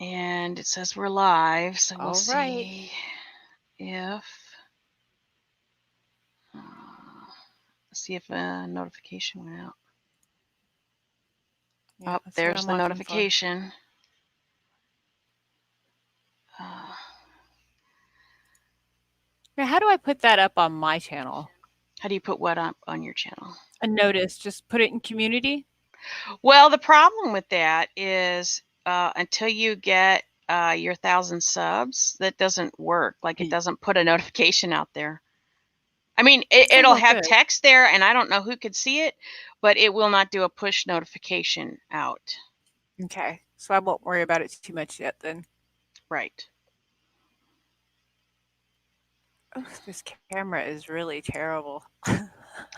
And it says we're live, so we'll All right. see if a notification went out. Yeah, Oh, that's what there's I'm the looking for. notification. Now, how do I put that up on my channel? How do you put what up on your channel? A notice. Just put it in community. Well, the problem with that is until you get your 1,000 subs, that doesn't work. Like it doesn't put a notification out there. I mean, Oh, it'll well, have good. text there, and I don't know who could see it, but it will not do a push notification out. Okay. So I won't worry about it too much yet then. Right. Oh, this camera is really terrible.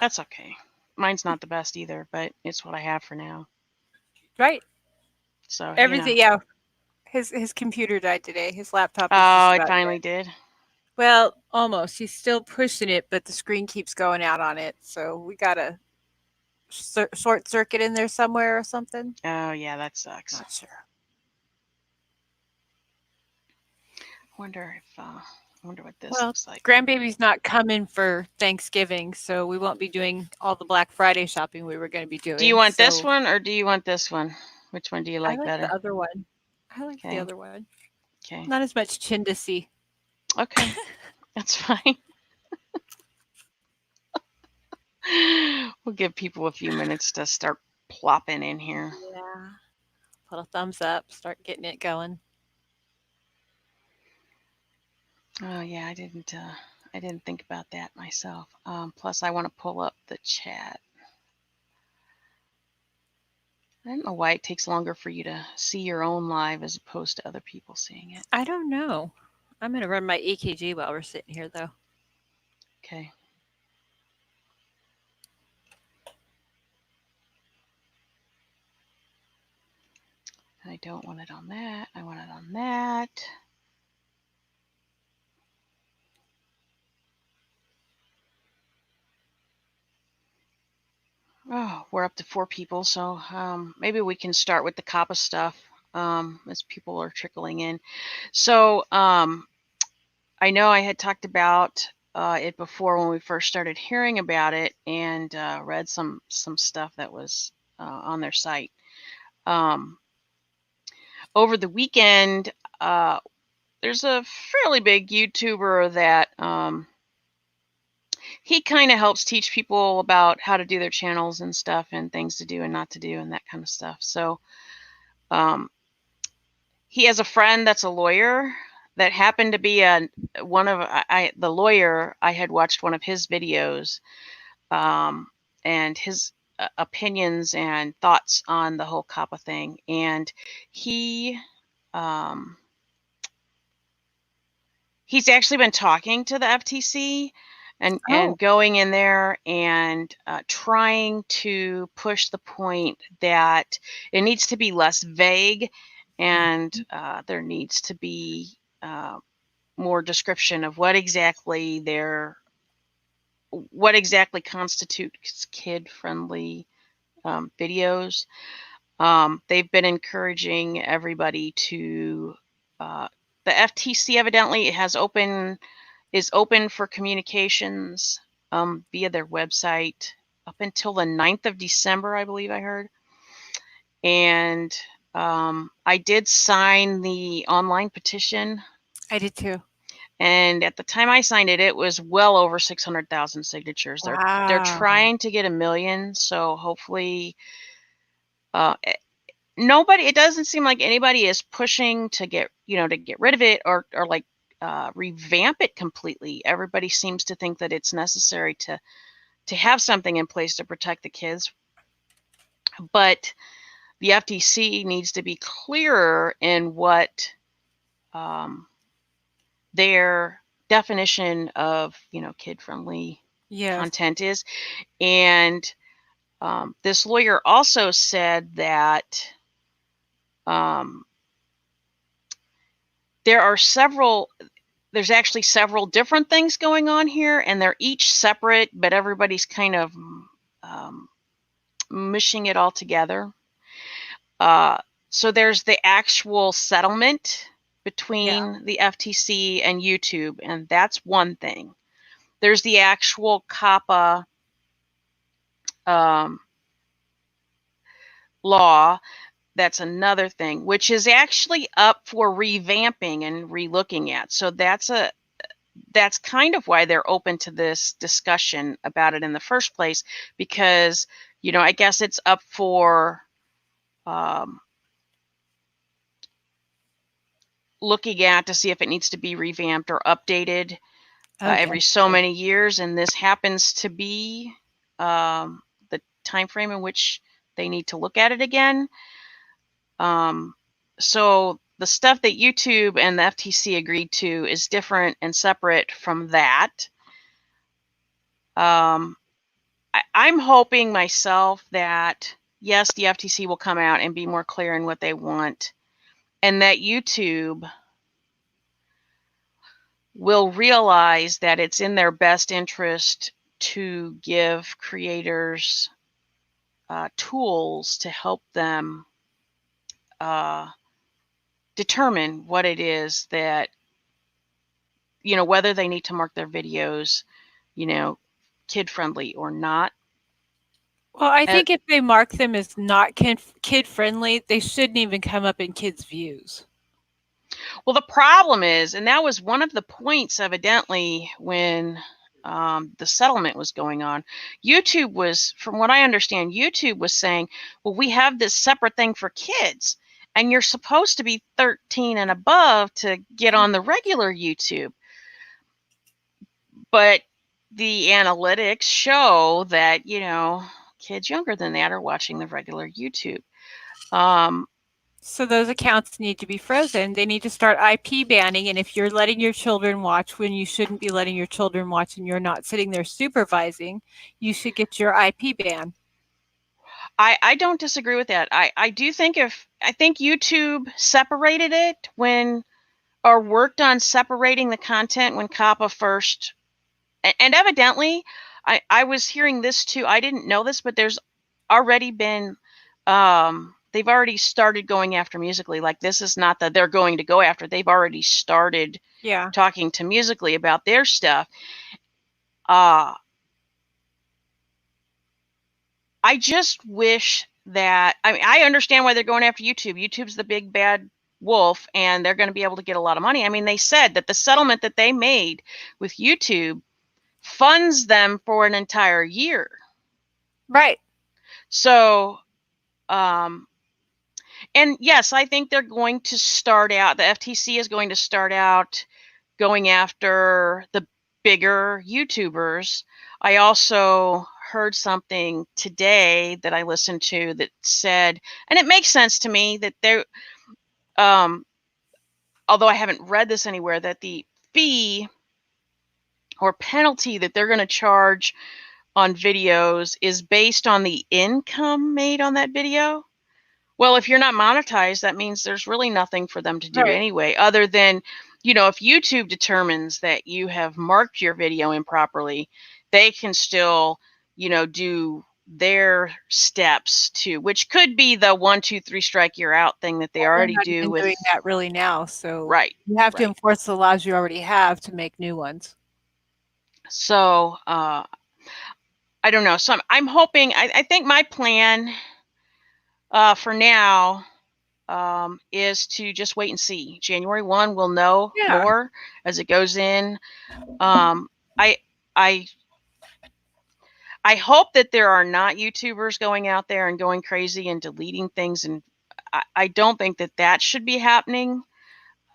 That's okay. Mine's not the best either, but it's what I have for now. Right. So, Everything. Yeah. His computer died today. His laptop is Oh, just it about finally dead. did. Well, almost. He's still pushing it, but the screen keeps going out on it. So we gotta short circuit in there somewhere or something. Oh, yeah, that sucks. Not sure. Wonder what this Well, looks like. grandbaby's not coming for Thanksgiving, so we won't be doing all the Black Friday shopping we were going to be Do you doing. want this So one or do you want this one? Which one do you I like like the better? other one. I like the Okay. other one. Okay. Not as much chin to see. Okay. That's fine. We'll give people a few minutes to start plopping in here. Yeah. Put a thumbs up, start getting it going. Oh yeah, I didn't think about that myself. Plus, I want to pull up the chat. I don't know why it takes longer for you to see your own live as opposed to other people seeing it. I don't know. I'm going to run my EKG while we're sitting here, though. Okay. I don't want it on that. I want it on that. Oh, we're up to 4 people, so maybe we can start with the COPPA stuff as people are trickling in. So I know I had talked about it before when we first started hearing about it, and read some stuff that was on their site. Over the weekend, there's a fairly big YouTuber that he kind of helps teach people about how to do their channels and stuff, and things to do and not to do, and that kind of stuff. So he has a friend that's a lawyer that happened to be one of the lawyer. I had watched one of his videos, and his opinions and thoughts on the whole COPPA thing, and he he's actually been talking to the FTC and going in there and trying to push the point that it needs to be less vague, and there needs to be more description of what exactly constitutes kid-friendly videos. They've been encouraging everybody to the FTC evidently is open for communications via their website up until the 9th of December, I believe I heard. And I did sign the online petition. I did too. And at the time I signed it, it was well over 600,000 signatures. They're Wow. trying to get 1 million, so hopefully nobody. It doesn't seem like anybody is pushing to get rid of it or like revamp it completely. Everybody seems to think that it's necessary to have something in place to protect the kids, but the FTC needs to be clearer in what their definition of kid-friendly Yes. content is. And this lawyer also said that there's actually several different things going on here, and they're each separate, but everybody's kind of mushing it all together. So there's the actual settlement Yeah. between the FTC and YouTube, and that's one thing. There's the actual COPPA law. That's another thing, which is actually up for revamping and relooking at. So that's kind of why they're open to this discussion about it in the first place, because, you know, I guess it's up for looking at to see if it needs to be revamped or updated every so many years, and this happens to be the time frame in which they need to look at it again. So the stuff that YouTube and the FTC agreed to is different and separate from that. I'm hoping myself that, yes, the FTC will come out and be more clear in what they want, and that YouTube will realize that it's in their best interest to give creators tools to help them determine what it is that, you know, whether they need to mark their videos, you know, kid-friendly or not. Well, I think if they mark them as not kid-friendly, they shouldn't even come up in kids' views. Well, the problem is, and that was one of the points evidently when the settlement was going on, YouTube was, from what I understand, YouTube was saying, well, we have this separate thing for kids, and you're supposed to be 13 and above to get on the regular YouTube. But the analytics show that, you know, kids younger than that are watching the regular YouTube. So those accounts need to be frozen. They need to start IP banning. And if you're letting your children watch when you shouldn't be letting your children watch and you're not sitting there supervising, you should get your IP ban. I don't disagree with that. I do think I think YouTube separated it when, or worked on separating the content when COPPA first, and evidently, I was hearing this too. I didn't know this, but there's already been, they've already started going after Musical.ly. Like, this is not that they're going to go after. They've already started talking to Musical.ly about their stuff. I just wish that, I mean, I understand why they're going after YouTube. YouTube's the big bad wolf, and they're going to be able to get a lot of money. I mean, they said that the settlement that they made with YouTube funds them for an entire year. Right. So, and yes, I think they're going to start out, the FTC is going to start out going after the bigger YouTubers. I also heard something today that I listened to that said, and it makes sense to me, that they're, although I haven't read this anywhere, that the fee or penalty that they're going to charge on videos is based on the income made on that video. Well, if you're not monetized, that means there's really nothing for them to do anyway, other than, you know, if YouTube determines that you have marked your video improperly, they can still, you know, do their steps to, which could be the 1, 2, 3 strike you're out thing that they already do with doing that really now. So you have to enforce the laws you already have to make new ones. So I don't know. So I'm hoping, I think my plan for now is to just wait and see. January 1, we'll know more as it goes in. I hope that there are not YouTubers going out there and going crazy and deleting things, and I don't think that that should be happening.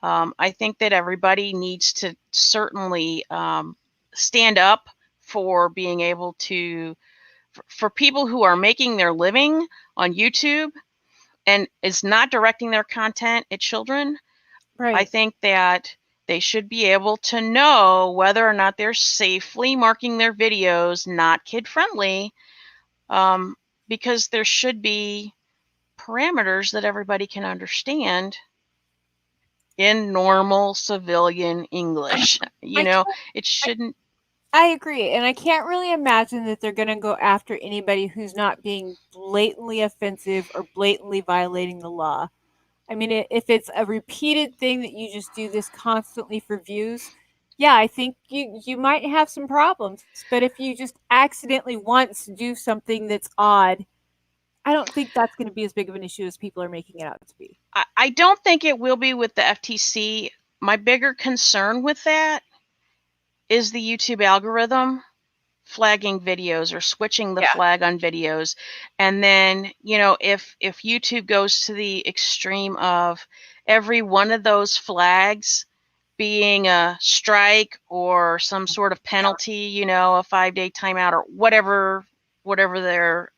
I think that everybody needs to certainly stand up for being able to, for people who are making their living on YouTube and is not directing their content at children. I think that they should be able to know whether or not they're safely marking their videos not kid-friendly, because there should be parameters that everybody can understand in normal civilian English. You know, it shouldn't. I agree, and I can't really imagine that they're going to go after anybody who's not being blatantly offensive or blatantly violating the law. I mean, if it's a repeated thing that you just do this constantly for views, yeah, I think you might have some problems. But if you just accidentally once do something that's odd, I don't think that's going to be as big of an issue as people are making it out to be. I don't think it will be with the FTC. My bigger concern with that is the YouTube algorithm flagging videos or switching the flag on videos. And then, if YouTube goes to the extreme of every one of those flags being a strike or some sort of penalty, a 5-day timeout or whatever they're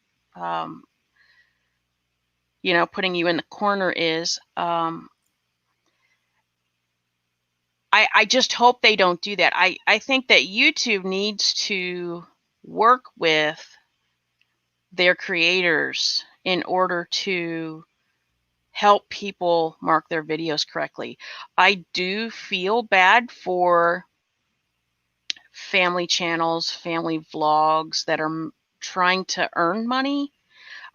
putting you in the corner is, I just hope they don't do that. I think that YouTube needs to work with their creators in order to help people mark their videos correctly. I do feel bad for family channels, family vlogs that are trying to earn money.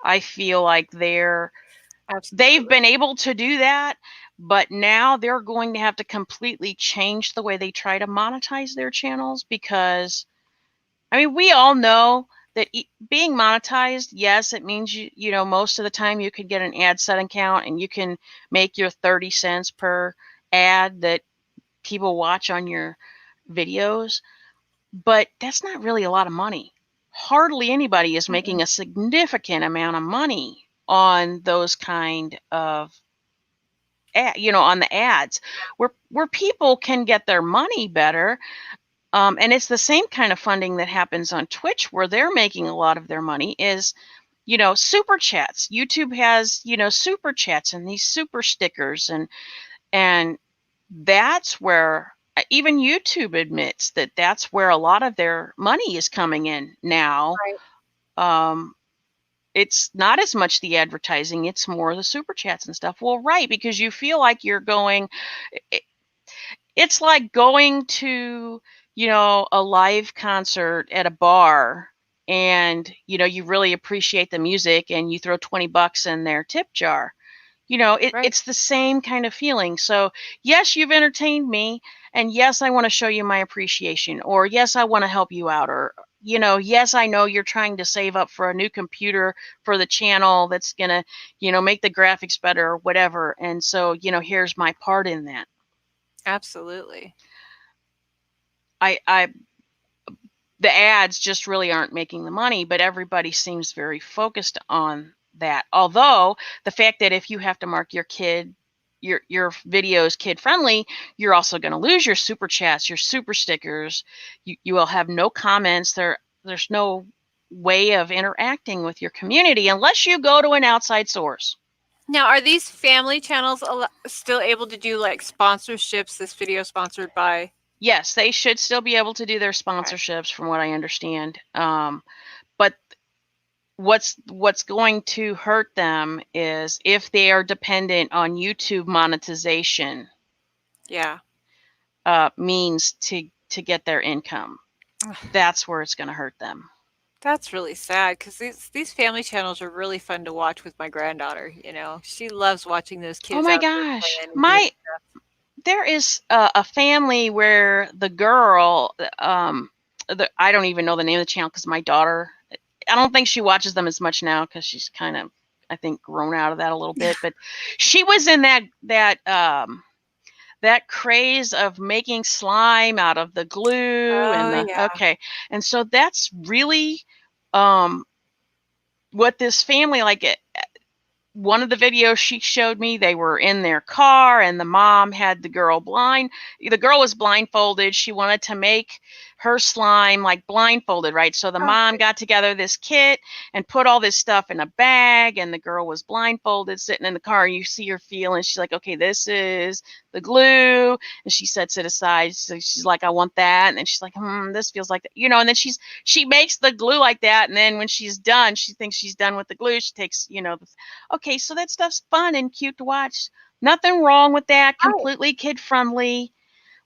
I feel like they've been able to do that, but now they're going to have to completely change the way they try to monetize their channels, because we all know that being monetized, yes, it means most of the time you can get an ad set account and you can make your 30 cents per ad that people watch on your videos, but that's not really a lot of money. Hardly anybody is making a significant amount of money on those kind of on the ads, where people can get their money better. And it's the same kind of funding that happens on Twitch, where they're making a lot of their money is, super chats. YouTube has, super chats and these super stickers, and that's where even YouTube admits that that's where a lot of their money is coming in now. Right. It's not as much the advertising, it's more the super chats and stuff. Well, right, because you feel like you're going, it's like going to, a live concert at a bar, and, you really appreciate the music and you throw $20 in their tip jar. Right. It's the same kind of feeling. So yes, you've entertained me, and yes, I want to show you my appreciation, or yes, I want to help you out, or, yes, I know you're trying to save up for a new computer for the channel that's going to, make the graphics better or whatever. And so, here's my part in that. Absolutely. The ads just really aren't making the money, but everybody seems very focused on that. Although the fact that if you have to mark your videos kid friendly, you're also going to lose your super chats, your super stickers. You will have no comments. There's no way of interacting with your community unless you go to an outside source. Now, are these family channels still able to do like sponsorships? This video sponsored by? Yes, they should still be able to do their sponsorships, from what I understand. But what's going to hurt them is if they are dependent on YouTube monetization. Yeah. Means to get their income. That's where it's going to hurt them. That's really sad, because these family channels are really fun to watch with my granddaughter. She loves watching those kids. Oh my gosh, there is a family where the girl, I don't even know the name of the channel because my daughter, I don't think she watches them as much now because she's kind of, I think, grown out of that a little bit. But she was in that craze of making slime out of the glue okay. And so that's really what this family, like it. One of the videos she showed me, they were in their car and the mom had the girl blind. The girl was blindfolded. She wanted to make her slime like blindfolded, right? So the mom got together this kit and put all this stuff in a bag, and the girl was blindfolded sitting in the car. You see her feel, and she's like, okay, this is the glue. And she sets it aside. So she's like, I want that. And then she's like, this feels like that, and then she makes the glue like that. And then when she's done, she thinks she's done with the glue. She takes, okay, so that stuff's fun and cute to watch. Nothing wrong with that. Completely kid friendly.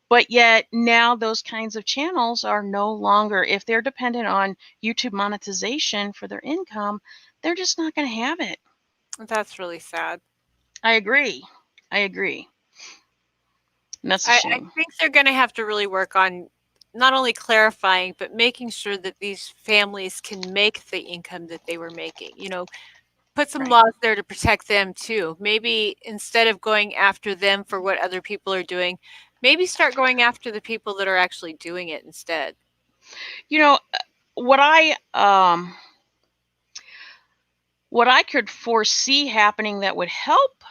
But yet now those kinds of channels are no longer, if they're dependent on YouTube monetization for their income, they're just not going to have it. That's really sad. I agree. I agree. And that's a shame. I think they're going to have to really work on not only clarifying, but making sure that these families can make the income that they were making. Put some Right. laws there to protect them too. Maybe instead of going after them for what other people are doing, maybe start going after the people that are actually doing it instead. What I could foresee happening that would help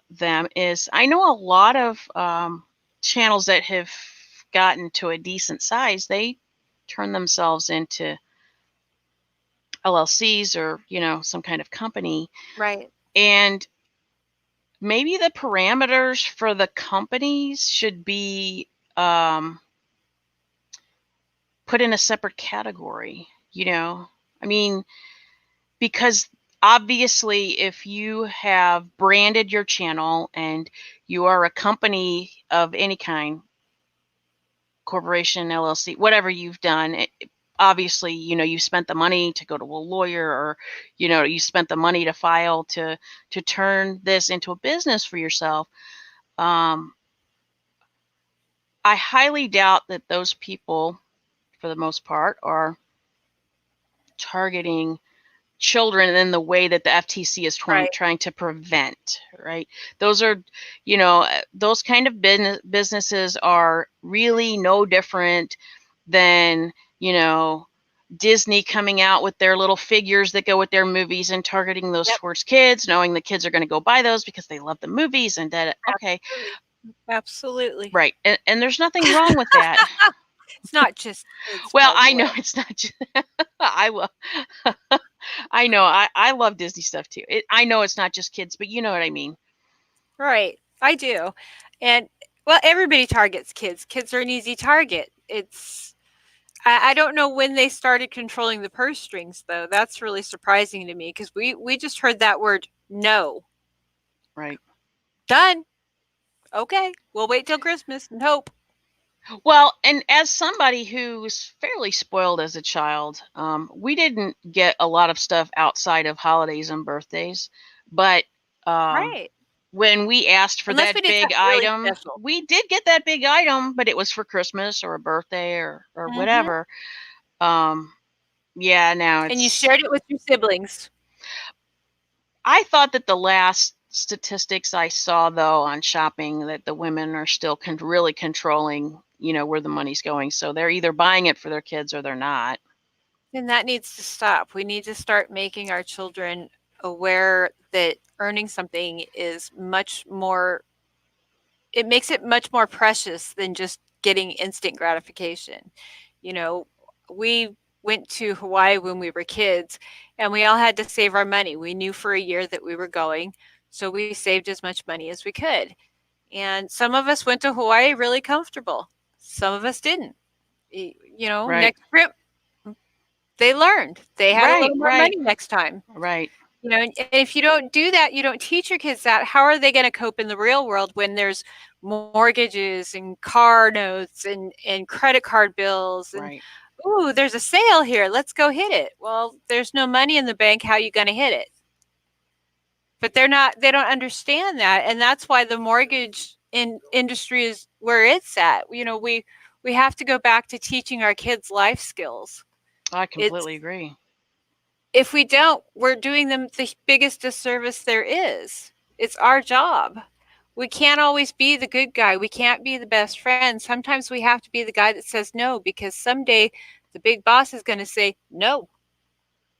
them is, I know a lot of channels that have gotten to a decent size, they turn themselves into LLCs or some kind of company. Right. And maybe the parameters for the companies should be put in a separate category. I mean, because obviously if you have branded your channel and you are a company of any kind, corporation, LLC, whatever you've done, obviously, you spent the money to go to a lawyer, or you spent the money to file to turn this into a business for yourself. I highly doubt that those people, for the most part, are targeting children in the way that the FTC is trying to prevent, right? Those are, those kind of businesses are really no different than, Disney coming out with their little figures that go with their movies and targeting those towards kids, knowing the kids are going to go buy those because they love the movies and that. Okay. Absolutely. Right. And there's nothing wrong with that. It's not just kids. Well, I know it's not just, I will. I know. I love Disney stuff too. I know it's not just kids, but you know what I mean. Right. I do. And well, everybody targets kids. Kids are an easy target. I don't know when they started controlling the purse strings, though. That's really surprising to me because we just heard that word no. Right. Done. Okay. We'll wait till Christmas and hope. Well, and as somebody who was fairly spoiled as a child, we didn't get a lot of stuff outside of holidays and birthdays. But Right. when we asked for Unless that we did big something really item, special. we did get that big item, but it was for Christmas or a birthday or whatever. Yeah, now it's. And you shared it with your siblings. I thought that the last statistics I saw, though, on shopping, that the women are still really controlling, where the money's going. So they're either buying it for their kids or they're not. And that needs to stop. We need to start making our children aware that earning something is much more, it makes it much more precious than just getting instant gratification. We went to Hawaii when we were kids and we all had to save our money. We knew for a year that we were going, so we saved as much money as we could. And some of us went to Hawaii really comfortable. Some of us didn't. Right. Next trip, they learned. They had a little more money next time. Right. And if you don't do that, you don't teach your kids that, how are they going to cope in the real world when there's mortgages and car notes and credit card bills and, ooh, there's a sale here, let's go hit it. Well, there's no money in the bank, how are you going to hit it? But they don't understand that, and that's why the mortgage industry is where it's at. We have to go back to teaching our kids life skills. I completely agree. If we don't, we're doing them the biggest disservice there is. It's our job. We can't always be the good guy. We can't be the best friend. Sometimes we have to be the guy that says no, because someday the big boss is going to say no.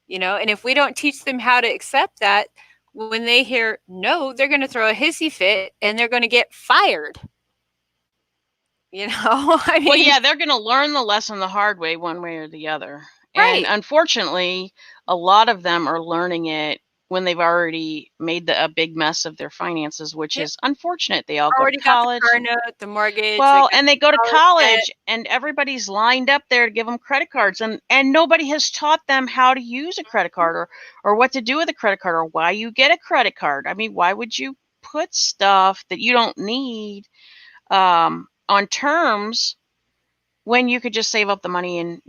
And if we don't teach them how to accept that, when they hear no, they're going to throw a hissy fit and they're going to get fired. I mean, well, yeah, they're going to learn the lesson the hard way, one way or the other. And unfortunately, a lot of them are learning it when they've already made a big mess of their finances, which is unfortunate. They all already go to college. Got the car note, the mortgage. Well, and they go to college and everybody's lined up there to give them credit cards, and nobody has taught them how to use a credit card or what to do with a credit card or why you get a credit card. I mean, why would you put stuff that you don't need on terms when you could just save up the money and,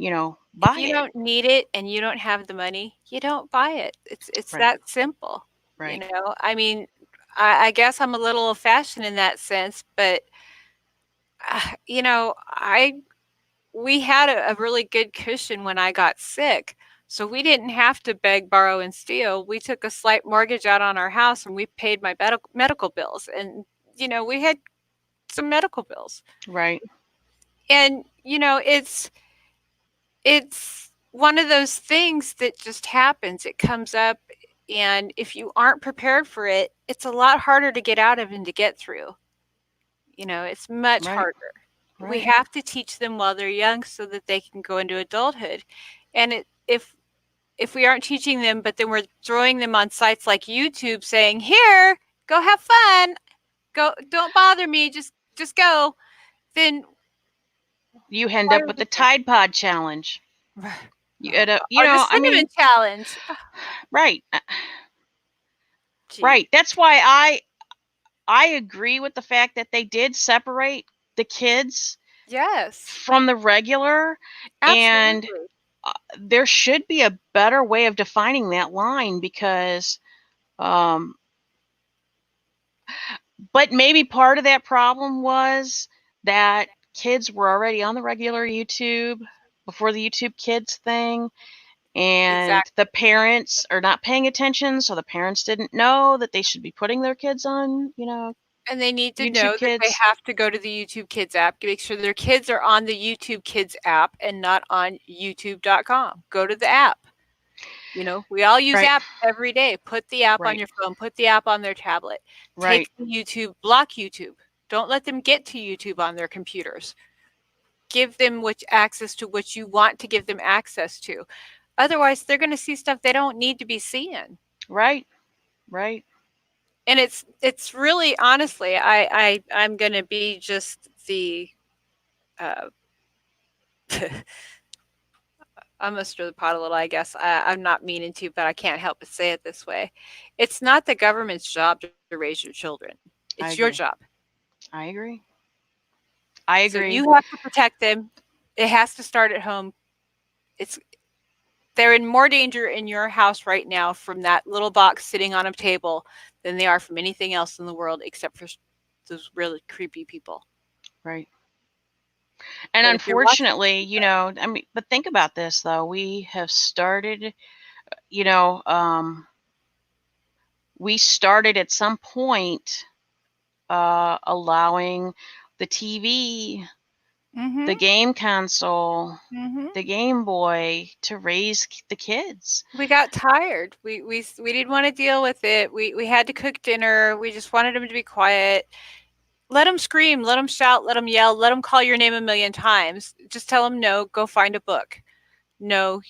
buy it? If you don't need it and you don't have the money, you don't buy it. It's that simple. Right. I mean, I guess I'm a little old-fashioned in that sense, but, you know, we had a really good cushion when I got sick, so we didn't have to beg, borrow, and steal. We took a slight mortgage out on our house, and we paid my medical bills, and, you know, we had some medical bills. Right. And, you know, it's one of those things that just happens. It comes up, and if you aren't prepared for it, it's a lot harder to get out of and to get through. You know, it's much Right. harder. We Right. have to teach them while they're young so that they can go into adulthood. And if we aren't teaching them, but then we're throwing them on sites like YouTube saying, "Here, go have fun. Go, don't bother me. Just go." Then You end why up are with we the there? Tide Pod challenge. You end up, Or the cinnamon challenge. right. Gee. Right. That's why I agree with the fact that they did separate the kids Yes. from the regular, and Absolutely. there should be a better way of defining that line, because but maybe part of that problem was that kids were already on the regular YouTube before the YouTube Kids thing, and Exactly. the parents are not paying attention, so the parents didn't know that they should be putting their kids on, And they need to know YouTube that they Kids. have to go to the YouTube Kids app, make sure their kids are on the YouTube Kids app and not on youtube.com. Go to the app. You know, we all use Right. apps every day. Put the app on Right. your phone, put the app on their tablet. Right. Take the YouTube, block YouTube. Don't let them get to YouTube on their computers. Give them access to what you want to give them access to. Otherwise, they're going to see stuff they don't need to be seeing. Right. Right. And it's really, honestly, I'm going to be just the uh, I'm gonna stir the pot a little, I guess. I'm not meaning to, but I can't help but say it this way. It's not the government's job to raise your children. It's your I job. agree. I agree. I So you agree. have to protect them. It has to start at home. It's they're in more danger in your house right now from that little box sitting on a table than they are from anything else in the world except for those really creepy people. Right. And But if you're watching, unfortunately, but think about this though. We have started, you know, we started at some point allowing the TV, mm-hmm. the game console, Mm-hmm. the Game Boy to raise the kids. We got tired. We didn't want to deal with it. We had to cook dinner. We just wanted them to be quiet. Let them scream, let them shout, let them yell, let them call your name a million times. Just tell them no, go find a book. No,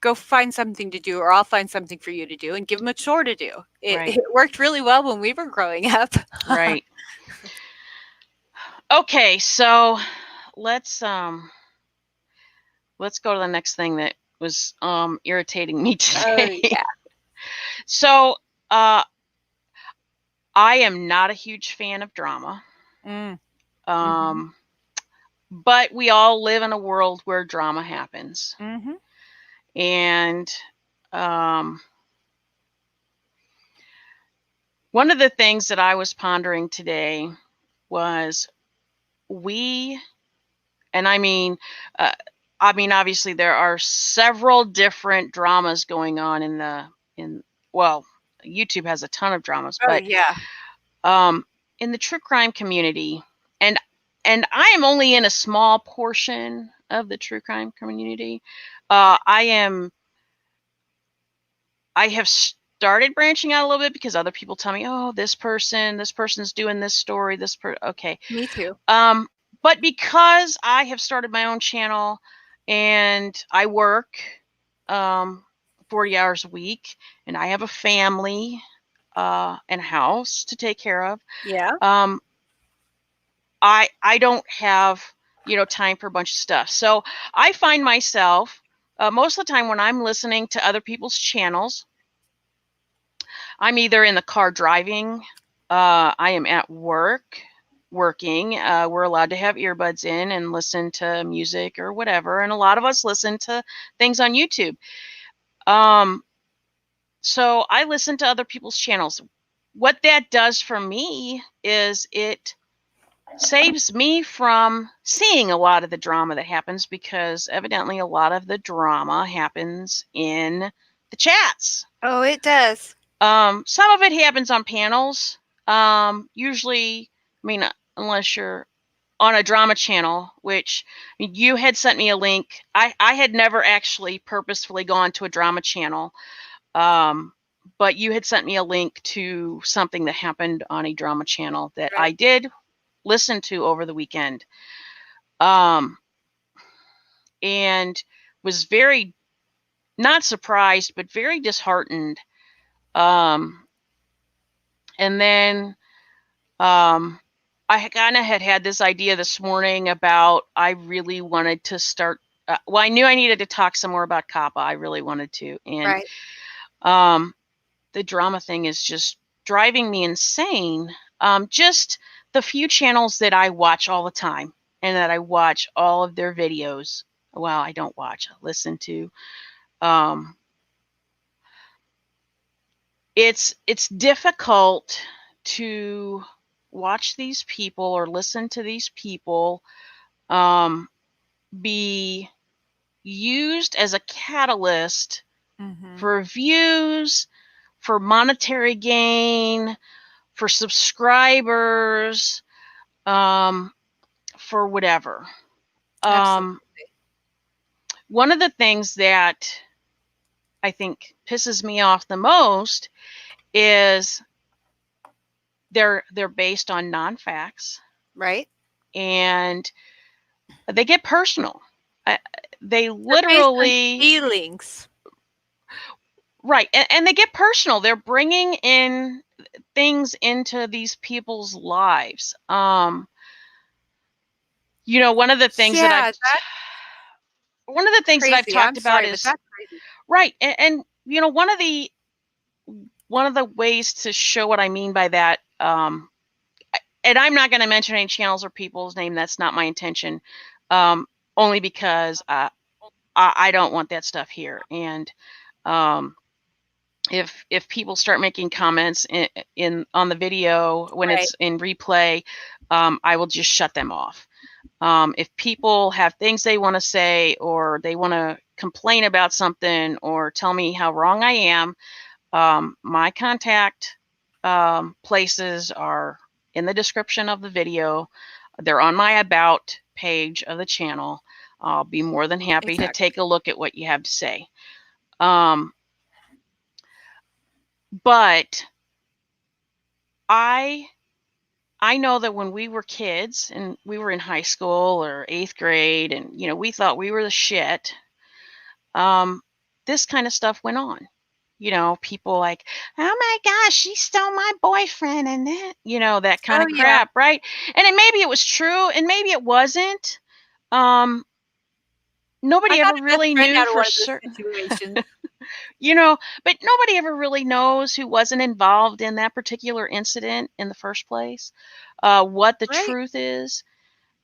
go find something to do, or I'll find something for you to do, and give them a chore to do. Right. It worked really well when we were growing up. Right. Okay, so let's go to the next thing that was irritating me today. Oh yeah. So I am not a huge fan of drama. Mm-hmm. But we all live in a world where drama happens. Mm-hmm. And one of the things that I was pondering today was obviously there are several different dramas going on YouTube has a ton of dramas, Oh but yeah. in the true crime community, and I am only in a small portion of the true crime community. I have started branching out a little bit because other people tell me, oh, this person's doing this story, okay. Me too. But because I have started my own channel and I work 40 hours a week, and I have a family and a house to take care of. Yeah. I don't have time for a bunch of stuff. So I find myself most of the time when I'm listening to other people's channels, I'm either in the car driving, I am at work working. We're allowed to have earbuds in and listen to music or whatever, and a lot of us listen to things on YouTube. So I listen to other people's channels. what that does for me is it saves me from seeing a lot of the drama that happens, because evidently a lot of the drama happens in the chats. Oh, it does. Some of it happens on panels. Usually, I mean, unless you're on a drama channel, which you had sent me a link. I had never actually purposefully gone to a drama channel, but you had sent me a link to something that happened on a drama channel that I did listen to over the weekend, and was very, not surprised, but very disheartened. And then I kind of had this idea this morning about, I really wanted to start, well, I knew I needed to talk some more about COPPA. I really wanted to. And the drama thing is just driving me insane. Just the few channels that I watch all the time and that I watch all of their videos. Well, I don't watch, I listen to. It's difficult to watch these people or listen to these people be used as a catalyst for views, for monetary gain, for subscribers, for whatever. One of the things that I think pisses me off the most is they're based on non-facts. Right. And they get personal. They literally, feelings. Right. And they get personal. They're bringing in things into these people's lives. One of the things that I've talked about is, right. And one of the ways to show what I mean by that, and I'm not going to mention any channels or people's name. That's not my intention. Only because I don't want that stuff here. And if people start making comments on the video when it's in replay, I will just shut them off. If people have things they want to say, or they want to complain about something, or tell me how wrong I am, my contact places are in the description of the video. They're on my about page of the channel. I'll be more than happy to take a look at what you have to say. But I know that when we were kids and we were in high school or 8th grade, and we thought we were the shit, this kind of stuff went on. People like, oh my gosh, she stole my boyfriend, and that, that kind of crap, right? And maybe it was true, and maybe it wasn't. Nobody ever really knew for certain. But nobody ever really knows who wasn't involved in that particular incident in the first place, what the truth is,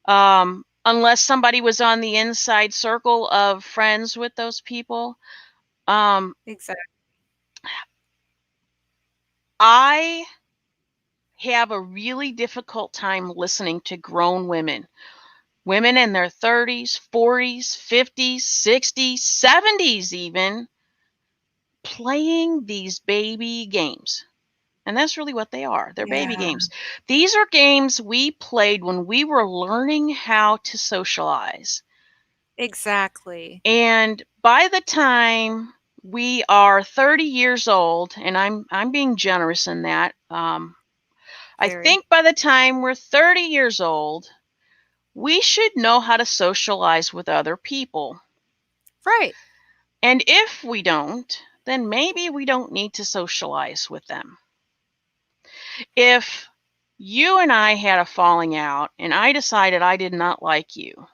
unless somebody was on the inside circle of friends with those people. I have a really difficult time listening to grown women in their 30s, 40s, 50s, 60s, 70s even, playing these baby games. And that's really what they are. They're baby games. These are games we played when we were learning how to socialize. Exactly. And by the time we are 30 years old, and I'm being generous in that, I think by the time we're 30 years old, we should know how to socialize with other people. Right. And if we don't, then maybe we don't need to socialize with them. If you and I had a falling out and I decided I did not like you,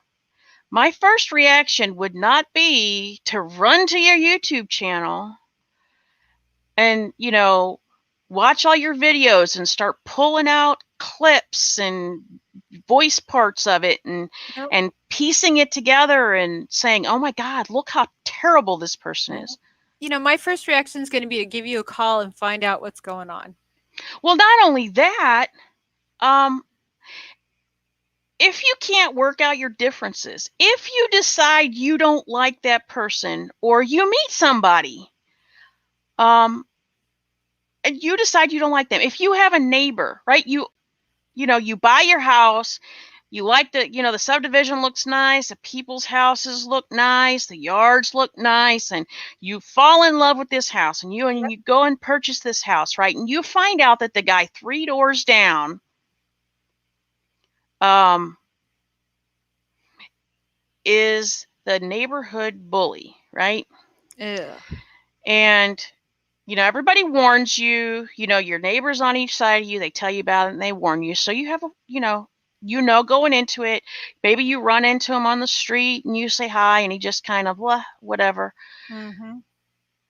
my first reaction would not be to run to your YouTube channel and, watch all your videos and start pulling out clips and voice parts of it and piecing it together and saying, oh my God, look how terrible this person is. My first reaction is going to be to give you a call and find out what's going on. Well, not only that, if you can't work out your differences, if you decide you don't like that person, or you meet somebody, and you decide you don't like them, if you have a neighbor, right? You buy your house, you like the subdivision looks nice, the people's houses look nice, the yards look nice, and you fall in love with this house, and you go and purchase this house, right? And you find out that the guy 3 doors down is the neighborhood bully, right? Yeah. And everybody warns you, your neighbors on each side of you, they tell you about it and they warn you. So you have going into it, maybe you run into him on the street and you say hi and he just kind of whatever. Mm-hmm.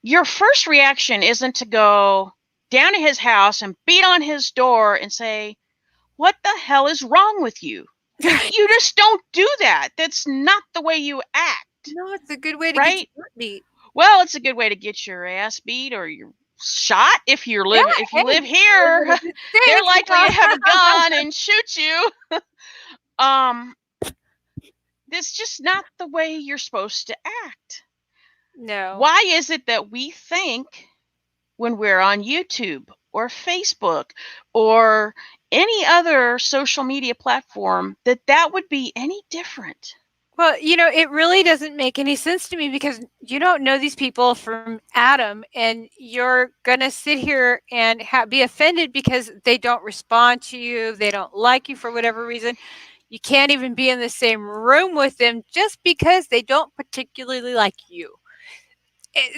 Your first reaction isn't to go down to his house and beat on his door and say, "What the hell is wrong with you?" You just don't do that. That's not the way you act. No, it's a good way to right? get your butt beat. Well, it's a good way to get your ass beat or your shot if you live here. They're likely to have a gun and shoot you. That's just not the way you're supposed to act. No. Why is it that we think when we're on YouTube or Facebook or any other social media platform that would be any different? Well, it really doesn't make any sense to me because you don't know these people from Adam, and you're going to sit here and be offended because they don't respond to you. They don't like you for whatever reason. You can't even be in the same room with them just because they don't particularly like you.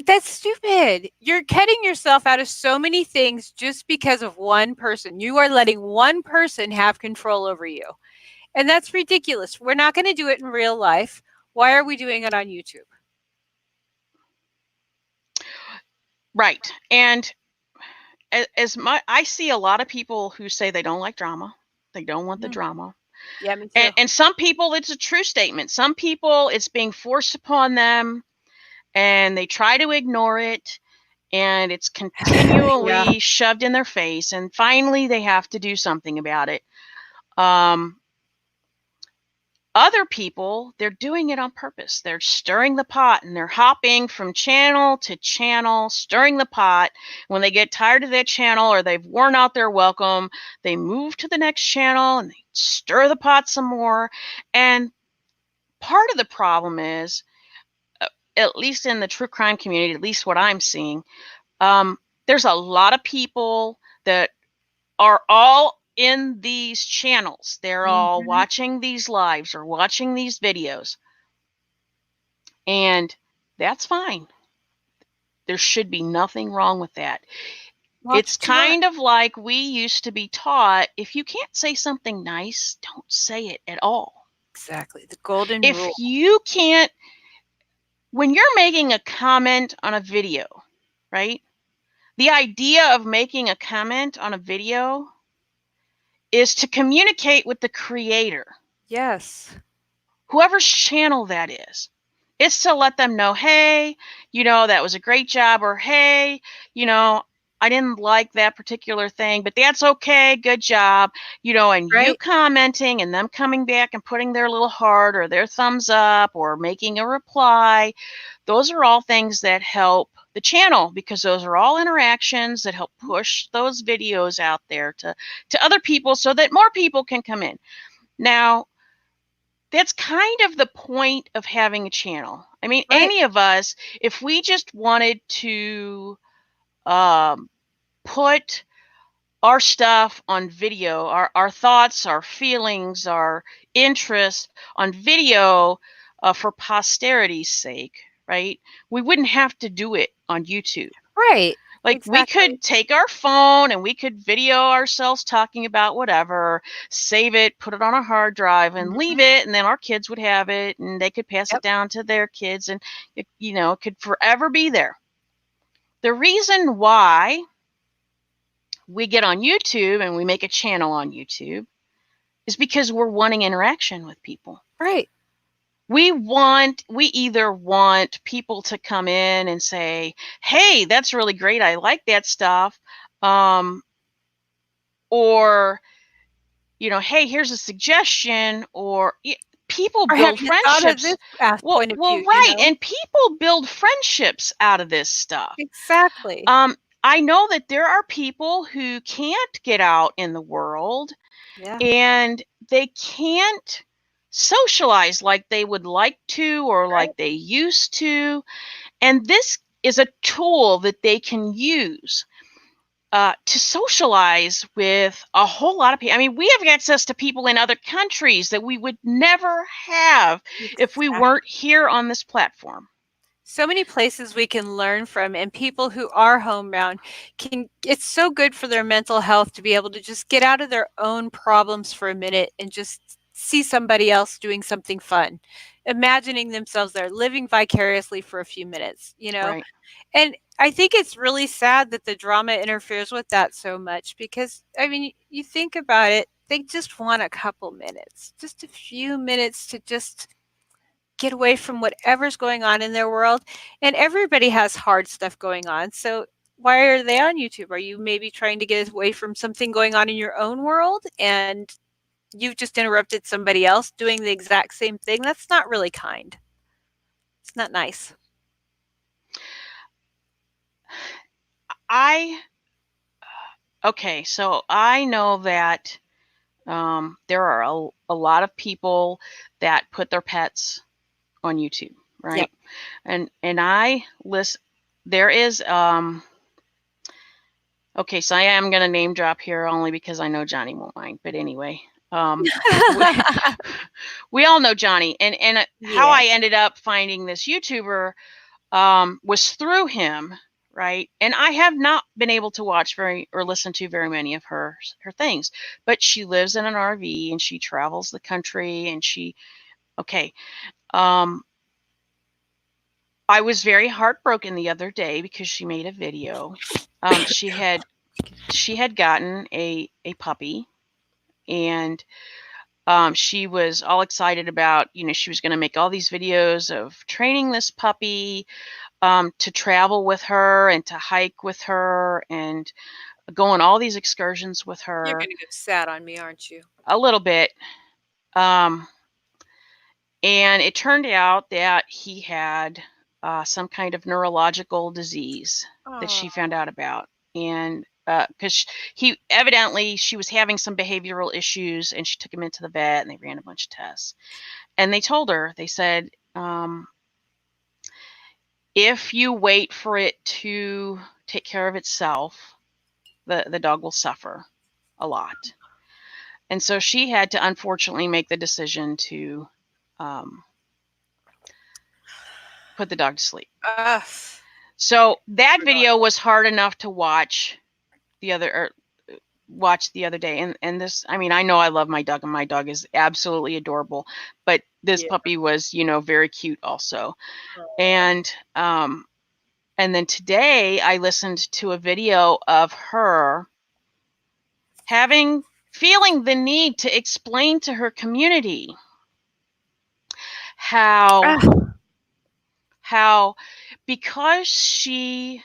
That's stupid. You're cutting yourself out of so many things just because of one person. You are letting one person have control over you. And that's ridiculous. We're not going to do it in real life. Why are we doing it on YouTube? Right. And I see a lot of people who say they don't like drama. They don't want the drama. Yeah, me too. And some people, it's a true statement. Some people, it's being forced upon them and they try to ignore it and it's continually shoved in their face. And finally, they have to do something about it. Other people, they're doing it on purpose. They're stirring the pot and they're hopping from channel to channel, stirring the pot. When they get tired of that channel or they've worn out their welcome, they move to the next channel and they stir the pot some more. And part of the problem is, at least in the true crime community, at least what I'm seeing, there's a lot of people that are all in these channels. They're all watching these lives or watching these videos. And that's fine. There should be nothing wrong with that. It's kind of like we used to be taught, if you can't say something nice, don't say it at all. Exactly. The golden rule. If you can't, when you're making a comment on a video, right? The idea of making a comment on a video is to communicate with the creator. Yes. Whoever's channel that is. It's to let them know, hey, that was a great job, or hey, I didn't like that particular thing, but that's okay, good job, and you commenting and them coming back and putting their little heart or their thumbs up or making a reply. Those are all things that help the channel because those are all interactions that help push those videos out there to other people so that more people can come in. Now, that's kind of the point of having a channel. I mean, any of us, if we just wanted to put our stuff on video, our thoughts, our feelings, our interests on video for posterity's sake, right? We wouldn't have to do it on YouTube. Right. Like we could take our phone and we could video ourselves talking about whatever, save it, put it on a hard drive and leave it. And then our kids would have it and they could pass it down to their kids and it could forever be there. The reason why we get on YouTube and we make a channel on YouTube is because we're wanting interaction with people. Right. We either want people to come in and say, hey, that's really great. I like that stuff. or, hey, here's a suggestion, or people Or have build you thought of friendships. this point of view, Right, and people build friendships out of this stuff. Exactly. I know that there are people who can't get out in the world, Yeah. and they can't socialize like they would like to or like they used to. And this is a tool that they can use to socialize with a whole lot of people. I mean, we have access to people in other countries that we would never have if we weren't here on this platform. So many places we can learn from, and people who are homebound it's so good for their mental health to be able to just get out of their own problems for a minute and just see somebody else doing something fun, imagining themselves there, living vicariously for a few minutes, Right. And I think it's really sad that the drama interferes with that so much because, I mean, you think about it, they just want a couple minutes, just a few minutes to just get away from whatever's going on in their world. And everybody has hard stuff going on. So why are they on YouTube? Are you maybe trying to get away from something going on in your own world and you've just interrupted somebody else doing the exact same thing? That's not really kind. It's not nice. Okay, so I know that there are a lot of people that put their pets on YouTube, right? Yep. And I list there is okay, so I am gonna name drop here only because I know Johnny won't mind. But anyway, we all know Johnny, and how I ended up finding this YouTuber was through him, right? And I have not been able to watch or listen to very many of her things, but she lives in an RV and she travels the country, and I was very heartbroken the other day because she made a video. She had gotten a puppy, and she was all excited about, she was going to make all these videos of training this puppy to travel with her and to hike with her and go on all these excursions with her. You're going to go sad on me, aren't you? A little bit. And it turned out that he had some kind of neurological disease that she found out about. And because she was having some behavioral issues, and she took him into the vet and they ran a bunch of tests. And they told her, they said, if you wait for it to take care of itself, the dog will suffer a lot. And so she had to unfortunately make the decision to put the dog to sleep. So that video was hard enough to watch the other day. And this, I mean, I know I love my dog, and my dog is absolutely adorable, but this puppy was, very cute also. And then today I listened to a video of her feeling the need to explain to her community how because she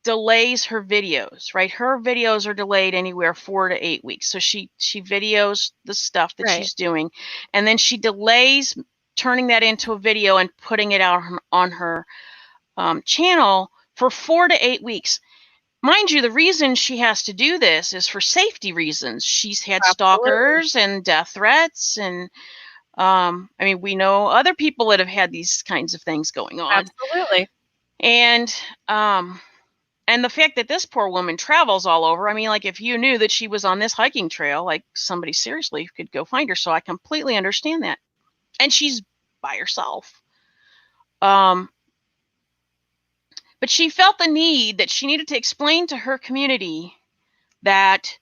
delays her videos, right? Her videos are delayed anywhere 4 to 8 weeks. So she videos the stuff that she's doing, and then she delays turning that into a video and putting it out on her channel for 4 to 8 weeks. Mind you, the reason she has to do this is for safety reasons. She's had stalkers and death threats, and I mean, we know other people that have had these kinds of things going on. Absolutely. And the fact that this poor woman travels all over, I mean, like, if you knew that she was on this hiking trail, like, somebody seriously could go find her. So I completely understand that. And she's by herself. But she felt the need that she needed to explain to her community that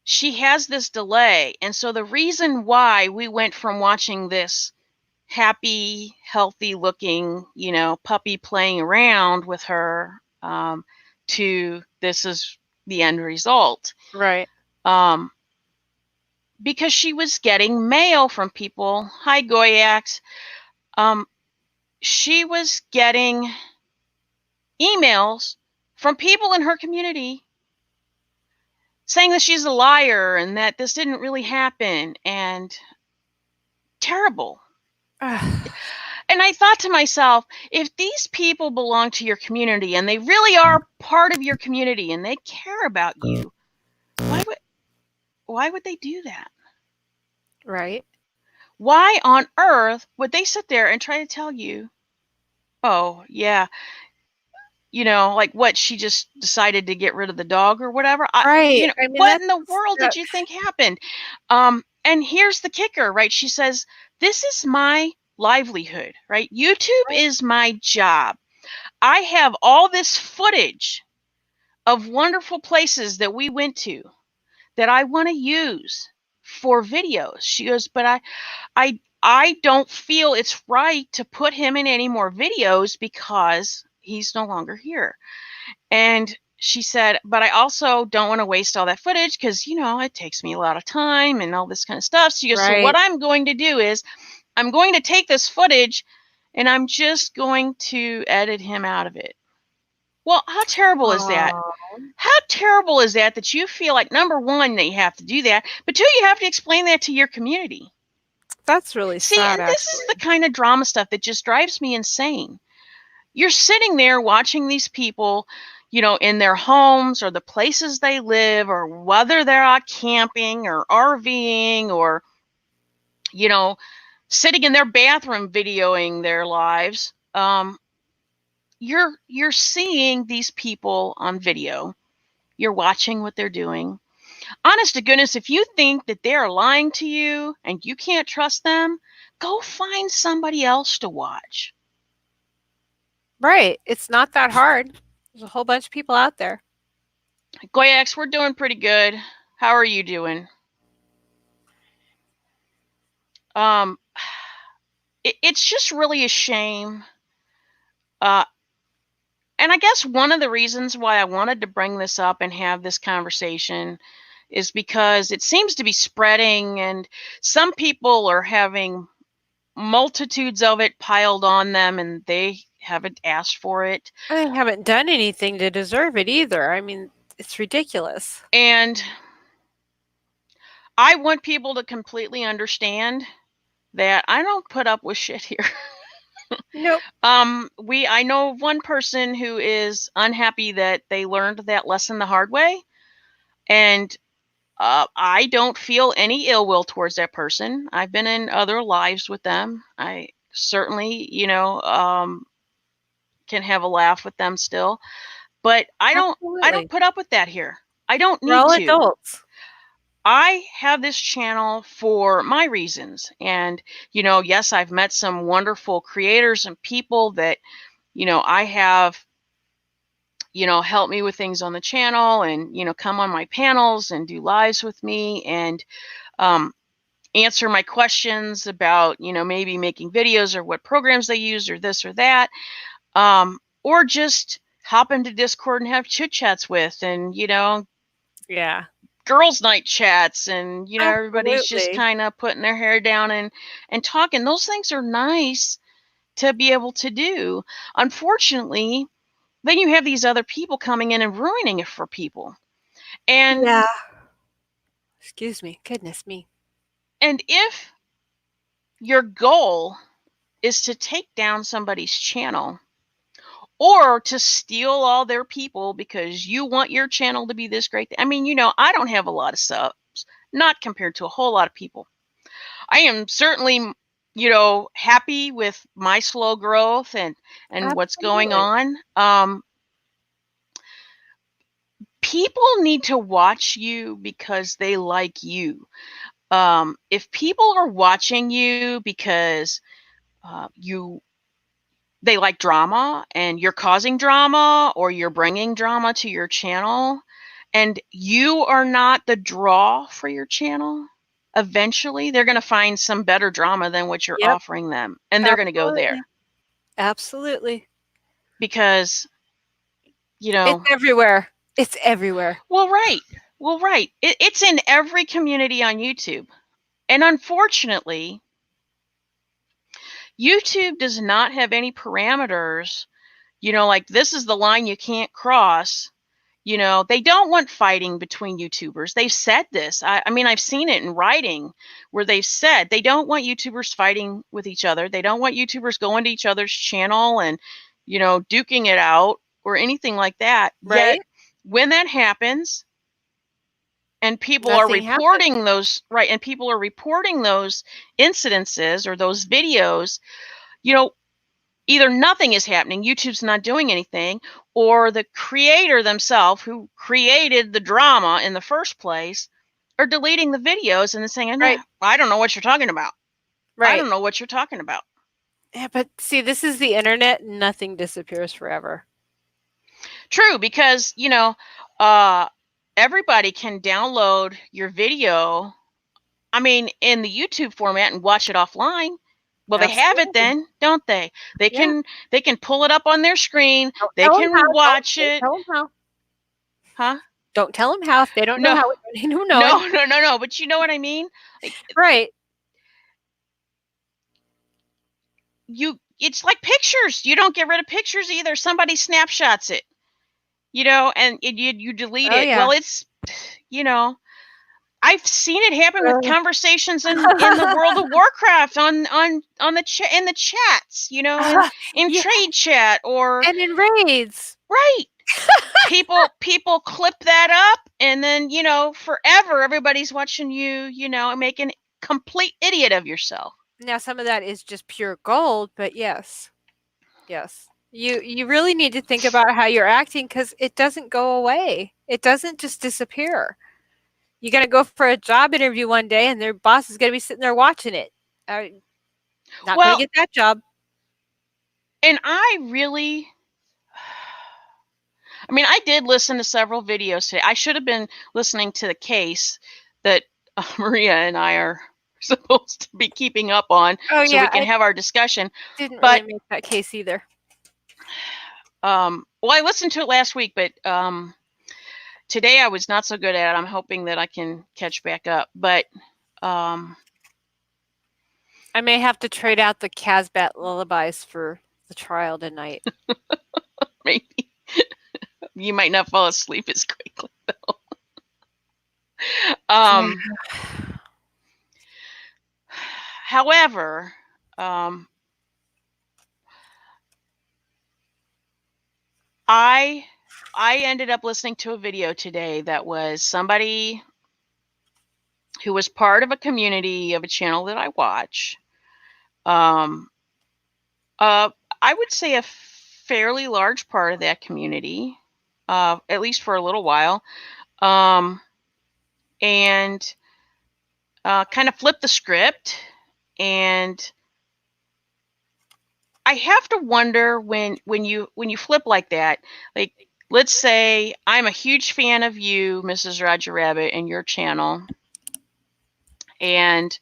she has this delay. And so the reason why we went from watching this happy, healthy looking, puppy playing around with her to this is the end result. Right. Because she was getting mail from people. Hi, Goyax. She was getting emails from people in her community saying that she's a liar and that this didn't really happen, and terrible. And I thought to myself, if these people belong to your community and they really are part of your community and they care about you, why would they do that? Right. Why on earth would they sit there and try to tell you, oh, yeah, like what, she just decided to get rid of the dog or whatever? Right. I mean, what in the world did you think happened? And here's the kicker, right? She says, this is my livelihood, right? YouTube is my job. I have all this footage of wonderful places that we went to that I want to use for videos. She goes, but I don't feel it's right to put him in any more videos because he's no longer here. And she said, but I also don't want to waste all that footage because, it takes me a lot of time and all this kind of stuff. She goes, so what I'm going to do is I'm going to take this footage and I'm just going to edit him out of it. Well, how terrible is that? How terrible is that you feel like, number one, that you have to do that, but two, you have to explain that to your community. That's really sad. And this is the kind of drama stuff that just drives me insane. You're sitting there watching these people, in their homes or the places they live, or whether they're out camping or RVing or, sitting in their bathroom videoing their lives. You're seeing these people on video. You're watching what they're doing. Honest to goodness, if you think that they're lying to you and you can't trust them, go find somebody else to watch. Right. It's not that hard. There's a whole bunch of people out there. Goyax, we're doing pretty good. How are you doing? It's just really a shame. And I guess one of the reasons why I wanted to bring this up and have this conversation is because it seems to be spreading, and some people are having multitudes of it piled on them and they haven't asked for it. They haven't done anything to deserve it either. I mean, it's ridiculous. And I want people to completely understand that I don't put up with shit here. Nope. I know of one person who is unhappy that they learned that lesson the hard way, and I don't feel any ill will towards that person. I've been in other lives with them. I certainly, can have a laugh with them still, but I don't put up with that here. I don't need to. We're all adults. I have this channel for my reasons. And, yes, I've met some wonderful creators and people that, I have, help me with things on the channel and, come on my panels and do lives with me and answer my questions about, maybe making videos or what programs they use or this or that. Or just hop into Discord and have chit chats with, and, yeah, girls' night chats, and everybody's just kind of putting their hair down and talking. Those things are nice to be able to do. Unfortunately, then you have these other people coming in and ruining it for people. And yeah, excuse me, goodness me. And if your goal is to take down somebody's channel or to steal all their people because you want your channel to be this great. I mean, I don't have a lot of subs, not compared to a whole lot of people. I am certainly, happy with my slow growth and what's going on. People need to watch you because they like you. If people are watching you because they like drama and you're causing drama or you're bringing drama to your channel and you are not the draw for your channel, eventually they're going to find some better drama than what you're offering them, and they're going to go there. Absolutely. Because, it's everywhere. It's everywhere. Well, right. It's in every community on YouTube. And unfortunately, YouTube does not have any parameters, like this is the line you can't cross. You know, they don't want fighting between YouTubers. They've said this. I mean, I've seen it in writing where they've said they don't want YouTubers fighting with each other. They don't want YouTubers going to each other's channel and, you know, duking it out or anything like that. Right. Yet when that happens and people Nothing are reporting those, right, and people are reporting those incidences or those videos, you know, either nothing is happening, YouTube's not doing anything, or the creator themselves who created the drama in the first place are deleting the videos and then saying, Right. I don't know what you're talking about. Right. I don't know what you're talking about. Yeah, but see, this is the internet. Nothing disappears forever. True, because, you know, everybody can download your video, I mean, in the YouTube format and watch it offline. Well, they have it then, don't they? They can pull it up on their screen. They can watch it. Don't tell them how. Huh? Don't tell them how if they don't know how. Who knows? No. But you know what I mean? Like, right. It's like pictures. You don't get rid of pictures either. Somebody snapshots it, you know, and you delete it. Yeah. Well, it's, you know, I've seen it happen with conversations in the World of Warcraft in the chats, you know, in trade chat and in raids. Right. people clip that up and then, you know, forever everybody's watching you, you know, and make a complete idiot of yourself. Now some of that is just pure gold, but yes. You really need to think about how you're acting because it doesn't go away. It doesn't just disappear. You're going to go for a job interview one day and their boss is going to be sitting there watching it. Not going to get that job. And I mean, I did listen to several videos today. I should have been listening to the case that Maria and I are supposed to be keeping up on we can have our discussion. Didn't really make that case either. Well, I listened to it last week, but today I was not so good at it. I'm hoping that I can catch back up. But I may have to trade out the Casbat lullabies for the trial tonight. Maybe. You might not fall asleep as quickly, though. However, I ended up listening to a video today that was somebody who was part of a community of a channel that I watch. I would say a fairly large part of that community, at least for a little while, and kind of flipped the script. And I have to wonder when you flip like that, like, let's say I'm a huge fan of you, Mrs. Roger Rabbit, and your channel, and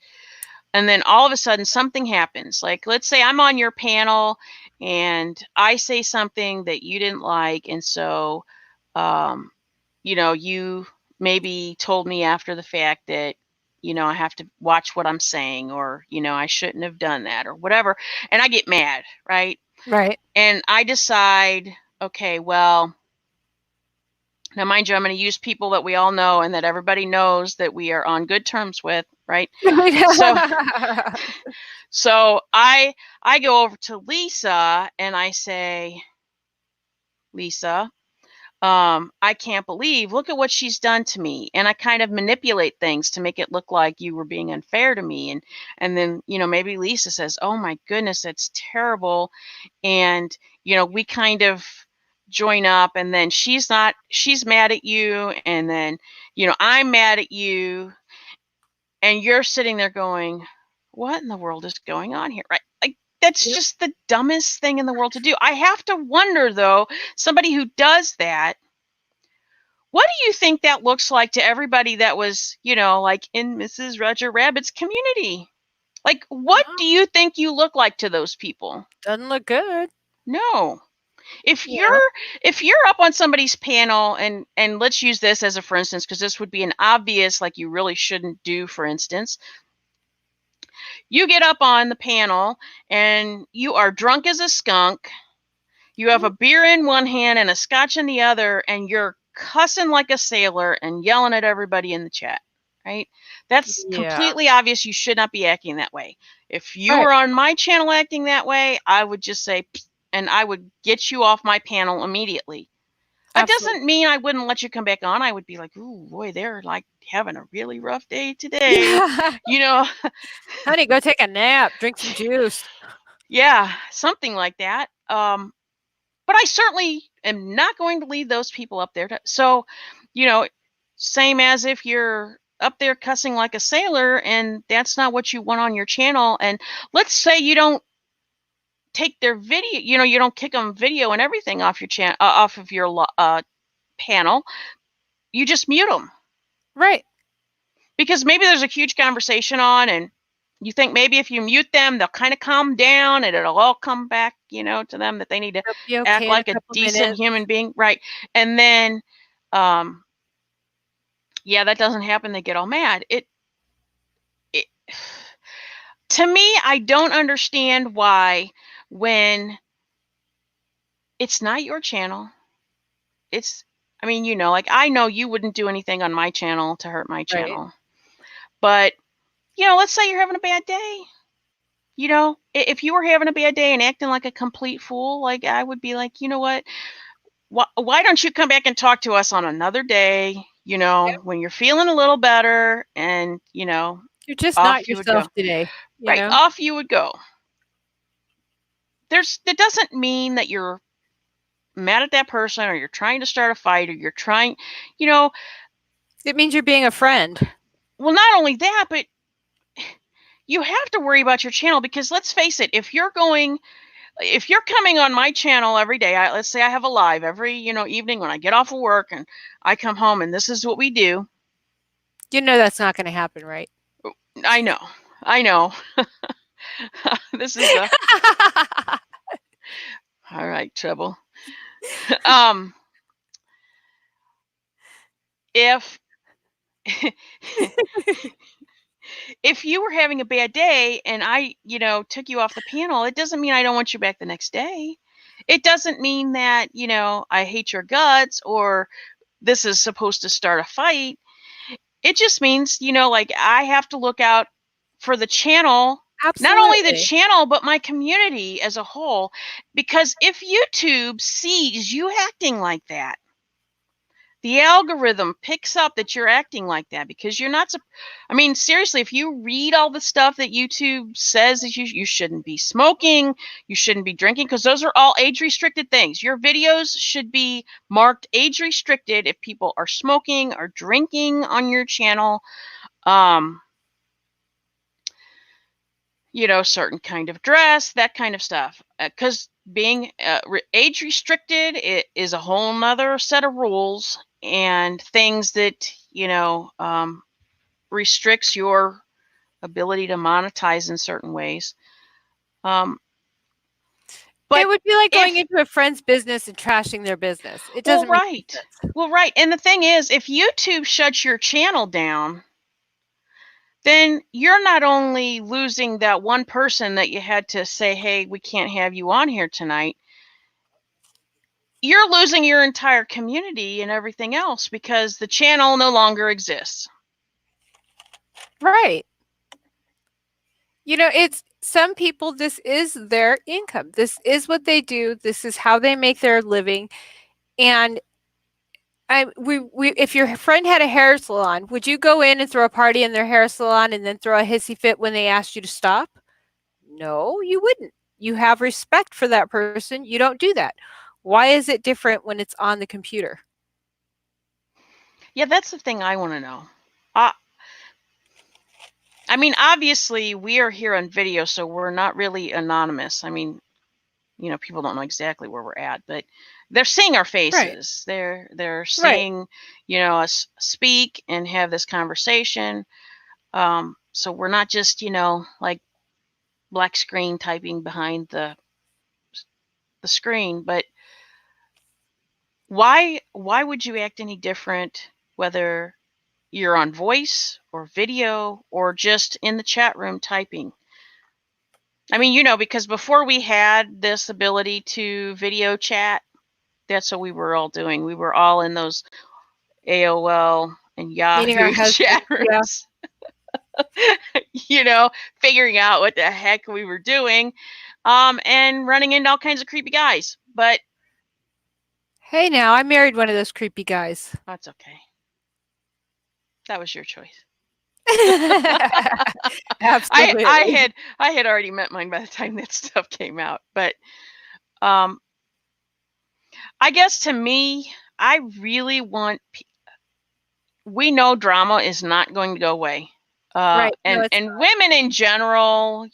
then all of a sudden something happens. Like, let's say I'm on your panel and I say something that you didn't like, and so you know, you maybe told me after the fact that, you know, I have to watch what I'm saying, or, you know, I shouldn't have done that, or whatever. And I get mad, right? Right. And I decide, okay, well, now mind you, I'm going to use people that we all know and that everybody knows that we are on good terms with, right? So I go over to Lisa and I say, Lisa, I can't believe, look at what she's done to me. And I kind of manipulate things to make it look like you were being unfair to me. And then, you know, maybe Lisa says, oh my goodness, that's terrible. And, you know, we kind of join up, and then she's mad at you. And then, you know, I'm mad at you. And you're sitting there going, what in the world is going on here? Right? Like, that's just the dumbest thing in the world to do. I have to wonder, though, somebody who does that, what do you think that looks like to everybody that was, you know, like in Mrs. Roger Rabbit's community? Like, what do you think you look like to those people? Doesn't look good. No. If you're up on somebody's panel, and let's use this as a for instance, because this would be an obvious, like, you really shouldn't do, for instance. You get up on the panel and you are drunk as a skunk. You have a beer in one hand and a scotch in the other, and you're cussing like a sailor and yelling at everybody in the chat, right? That's completely obvious. You should not be acting that way. If you were on my channel acting that way, I would just say, and I would get you off my panel immediately. That doesn't mean I wouldn't let you come back on. I would be like, ooh, boy, they're like having a really rough day today. You know, honey, go take a nap, drink some juice. Yeah, something like that. But I certainly am not going to leave those people up there. So, same as if you're up there cussing like a sailor and that's not what you want on your channel. And let's say you don't take their video, you don't kick them video and everything off your channel, off of your panel. You just mute them. Right. Because maybe there's a huge conversation on and you think maybe if you mute them, they'll kind of calm down and it'll all come back, to them that they need to act like a decent human being. Right. And then, that doesn't happen. They get all mad. To me, I don't understand why when it's not your channel, like I know you wouldn't do anything on my channel to hurt my channel. Right. But, let's say you're having a bad day. If you were having a bad day and acting like a complete fool, like I would be like, you know what? Why don't you come back and talk to us on another day, when you're feeling a little better and, you're just not yourself today. Right. Off you would go. That doesn't mean that you're mad at that person or you're trying to start a fight or you're trying, it means you're being a friend. Well, not only that, but you have to worry about your channel because let's face it, if you're coming on my channel every day, let's say I have a live every, evening when I get off of work and I come home and this is what we do. That's not going to happen, right? I know. This is all right, trouble. If you were having a bad day and I, took you off the panel, it doesn't mean I don't want you back the next day. It doesn't mean that, I hate your guts or this is supposed to start a fight. It just means, like I have to look out for the channel. Absolutely. Not only the channel, but my community as a whole. Because if YouTube sees you acting like that, the algorithm picks up that you're acting like that because you're not. Seriously, if you read all the stuff that YouTube says that you shouldn't be smoking, you shouldn't be drinking, because those are all age-restricted things. Your videos should be marked age-restricted if people are smoking or drinking on your channel. Certain kind of dress, that kind of stuff. Because being age restricted, it is a whole nother set of rules and things that, restricts your ability to monetize in certain ways. But it would be like going into a friend's business and trashing their business. It doesn't make sense. Well, right. And the thing is, if YouTube shuts your channel down, then you're not only losing that one person that you had to say, hey, we can't have you on here tonight. You're losing your entire community and everything else because the channel no longer exists. Right. It's some people, this is their income. This is what they do. This is how they make their living. And if your friend had a hair salon, would you go in and throw a party in their hair salon and then throw a hissy fit when they asked you to stop? No, you wouldn't. You have respect for that person. You don't do that. Why is it different when it's on the computer? Yeah, that's the thing I want to know. Obviously, we are here on video, so we're not really anonymous. People don't know exactly where we're at, but they're seeing our faces. Right. They're seeing, us speak and have this conversation. So we're not just, like black screen typing behind the screen. But why would you act any different whether you're on voice or video or just in the chat room typing? Because before we had this ability to video chat, that's what we were all doing. We were all in those AOL and Yahoo chat rooms, figuring out what the heck we were doing, and running into all kinds of creepy guys. But hey, now I married one of those creepy guys. That's okay. That was your choice. Absolutely. I had already met mine by the time that stuff came out, but I guess to me, I really want. We know drama is not going to go away, right? And women in general,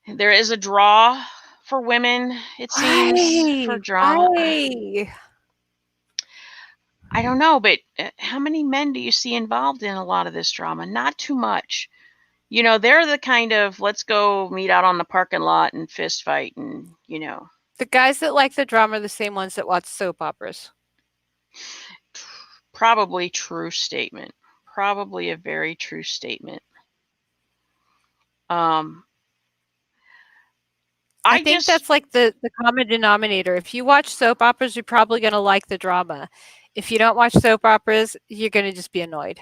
there is a draw for women. It seems for drama. I don't know, but how many men do you see involved in a lot of this drama? Not too much. They're the kind of, let's go meet out on the parking lot and fist fight and, The guys that like the drama are the same ones that watch soap operas. Probably true statement. Probably a very true statement. I think that's like the common denominator. If you watch soap operas, you're probably going to like the drama. If you don't watch soap operas, you're going to just be annoyed.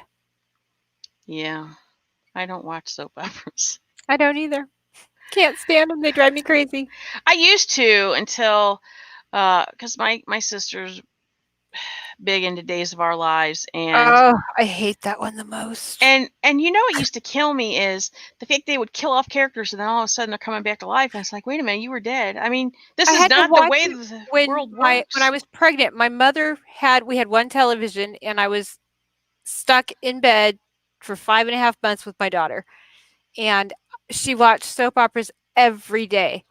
Yeah. I don't watch soap operas. I don't either. Can't stand them. They drive me crazy. I used to until, because my sister's big into Days of Our Lives, and I hate that one the most. And what used to kill me is the fact they would kill off characters and then all of a sudden they're coming back to life, and it's like, wait a minute, you were dead. I mean, this is not the way the world works. When I was pregnant, my mother we had one television, and I was stuck in bed for 5.5 months with my daughter, and she watched soap operas every day.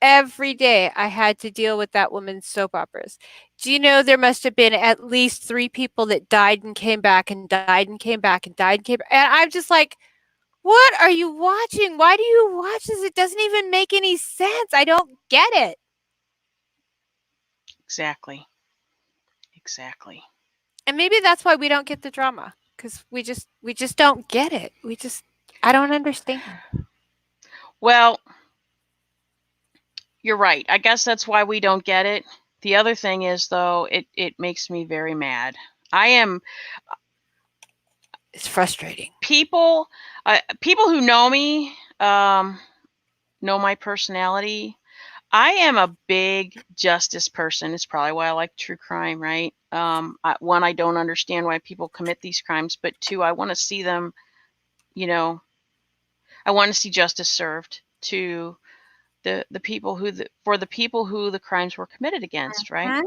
Every day I had to deal with that woman's soap operas. Do you know there must have been at least 3 people that died and came back and died and came back and died and came back? And I'm just like, what are you watching? Why do you watch this? It doesn't even make any sense. I don't get it. Exactly. And maybe that's why we don't get the drama, because we just don't get it. I don't understand. Well, you're right. I guess that's why we don't get it. The other thing is, though, it makes me very mad. It's frustrating. People who know me, know my personality. I am a big justice person. It's probably why I like true crime, right? One, I don't understand why people commit these crimes, but 2, I want to see them, I want to see justice served to the people who the crimes were committed against, right?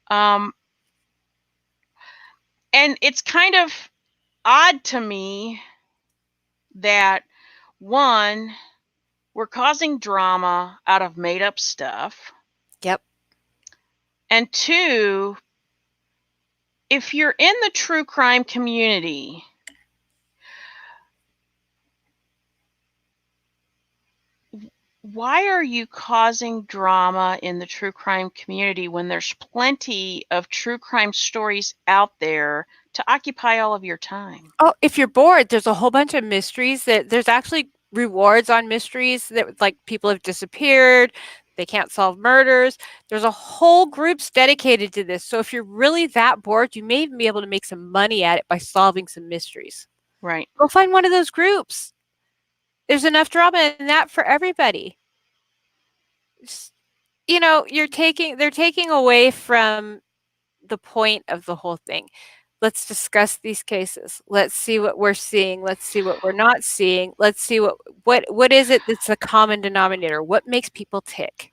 And it's kind of odd to me that, one, we're causing drama out of made up stuff. Yep. And 2, if you're in the true crime community, why are you causing drama in the true crime community when there's plenty of true crime stories out there to occupy all of your time? Oh, if you're bored, there's a whole bunch of mysteries there's actually rewards on mysteries that, like, people have disappeared, they can't solve murders. There's a whole groups dedicated to this. So if you're really that bored, you may even be able to make some money at it by solving some mysteries. Right. Go find one of those groups. There's enough drama in that for everybody. They're taking away from the point of the whole thing. Let's discuss these cases. Let's see what we're seeing. Let's see what we're not seeing. Let's see what is it that's a common denominator? What makes people tick?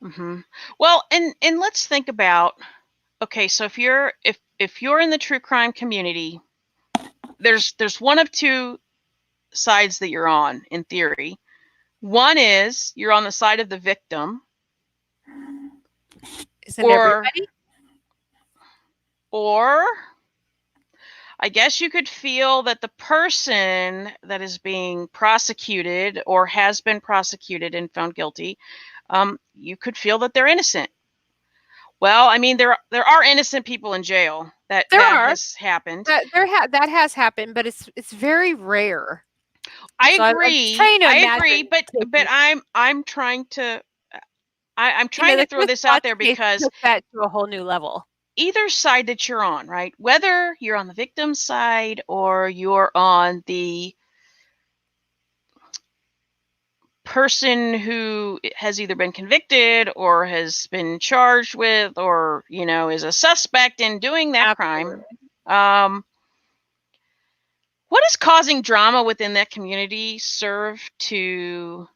Mm-hmm. Well, and let's think about, okay, so if you're in the true crime community, there's one of 2 sides that you're on, in theory. One is you're on the side of the victim. Isn't everybody? Or I guess you could feel that the person that is being prosecuted or has been prosecuted and found guilty, you could feel that they're innocent. Well, I mean, there are innocent people in jail. That has happened. That has happened, but it's very rare. I agree. I agree, but I'm trying to I'm trying to throw this out there because took that to a whole new level. Either side that you're on, right? Whether you're on the victim's side or you're on the person who has either been convicted or has been charged with, or, you know, is a suspect in doing that Absolutely. crime. What is causing drama within that community serve to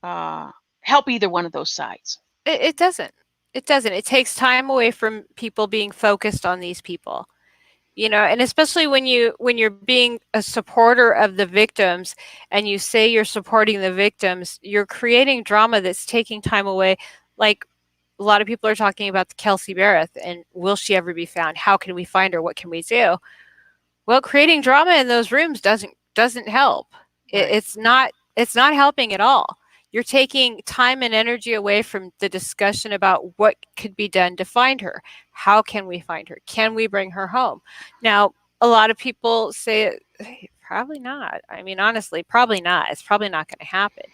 help either one of those sides? It doesn't. It doesn't. It takes time away from people being focused on these people. You know, and especially when you're being a supporter of the victims and you say you're supporting the victims, you're creating drama that's taking time away. Like a lot of people are talking about the Kelsey Barrett and will she ever be found? How can we find her? What can we do? Well, creating drama in those rooms doesn't help. Right. It's not helping at all. You're taking time and energy away from the discussion about what could be done to find her. How can we find her? Can we bring her home? Now, a lot of people say probably not. I mean, honestly, probably not. It's probably not going to happen.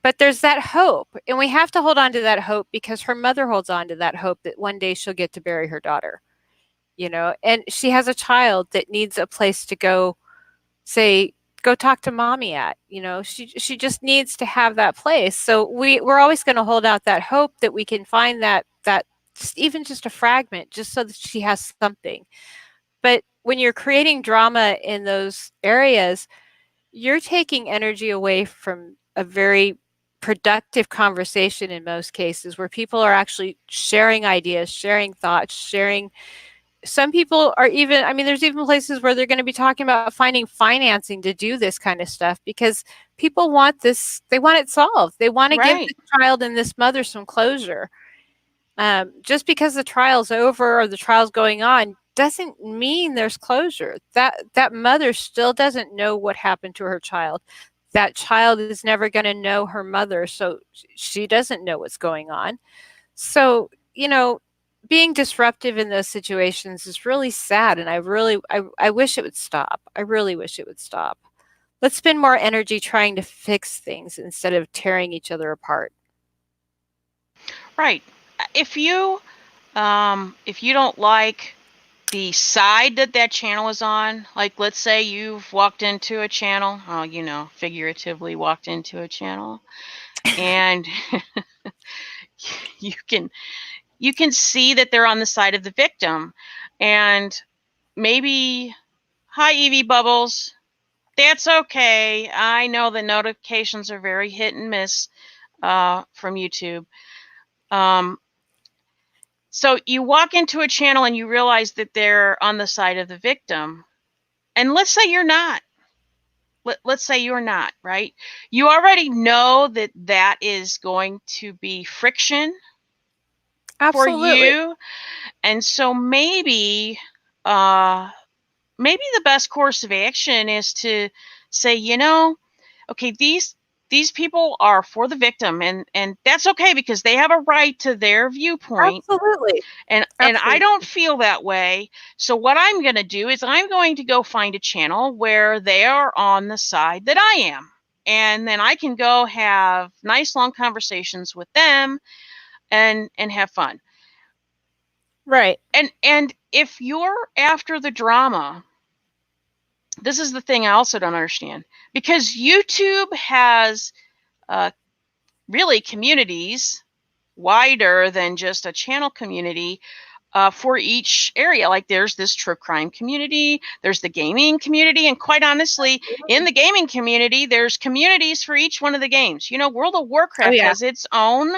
But there's that hope, and we have to hold on to that hope because her mother holds on to that hope that one day she'll get to bury her daughter. You know, and she has a child that needs a place to go, say, go talk to mommy at. You know, she just needs to have that place. So we're always going to hold out that hope that we can find that even just a fragment, just so that she has something. But when you're creating drama in those areas, you're taking energy away from a very productive conversation in most cases, where people are actually sharing ideas, sharing thoughts, sharing. Some people are even, I mean, there's even places where they're going to be talking about finding financing to do this kind of stuff because people want this, they want it solved. They want to give Right. this child and this mother some closure. Just because the trial's over or the trial's going on doesn't mean there's closure. That mother still doesn't know what happened to her child. That child is never going to know her mother, so she doesn't know what's going on. So, you know, being disruptive in those situations is really sad, and I wish it would stop. I really wish it would stop. Let's spend more energy trying to fix things instead of tearing each other apart. Right. If you don't like the side that channel is on, like let's say you've walked into a channel, you know, figuratively walked into a channel, and you can see that they're on the side of the victim, and maybe, hi Evie Bubbles, that's okay. I know the notifications are very hit and miss from YouTube. So you walk into a channel and you realize that they're on the side of the victim. And let's say you're not. Let's say you're not, right? You already know that is going to be friction. Absolutely. For you. And so maybe the best course of action is to say, you know, okay, these people are for the victim, and that's okay because they have a right to their viewpoint. Absolutely. And I don't feel that way. So what I'm going to do is I'm going to go find a channel where they are on the side that I am. And then I can go have nice long conversations with them and have fun. Right. And if you're after the drama, this is the thing I also don't understand. Because YouTube has really communities wider than just a channel community for each area. Like there's this true crime community, there's the gaming community, and quite honestly, in the gaming community, there's communities for each one of the games. You know, World of Warcraft has its own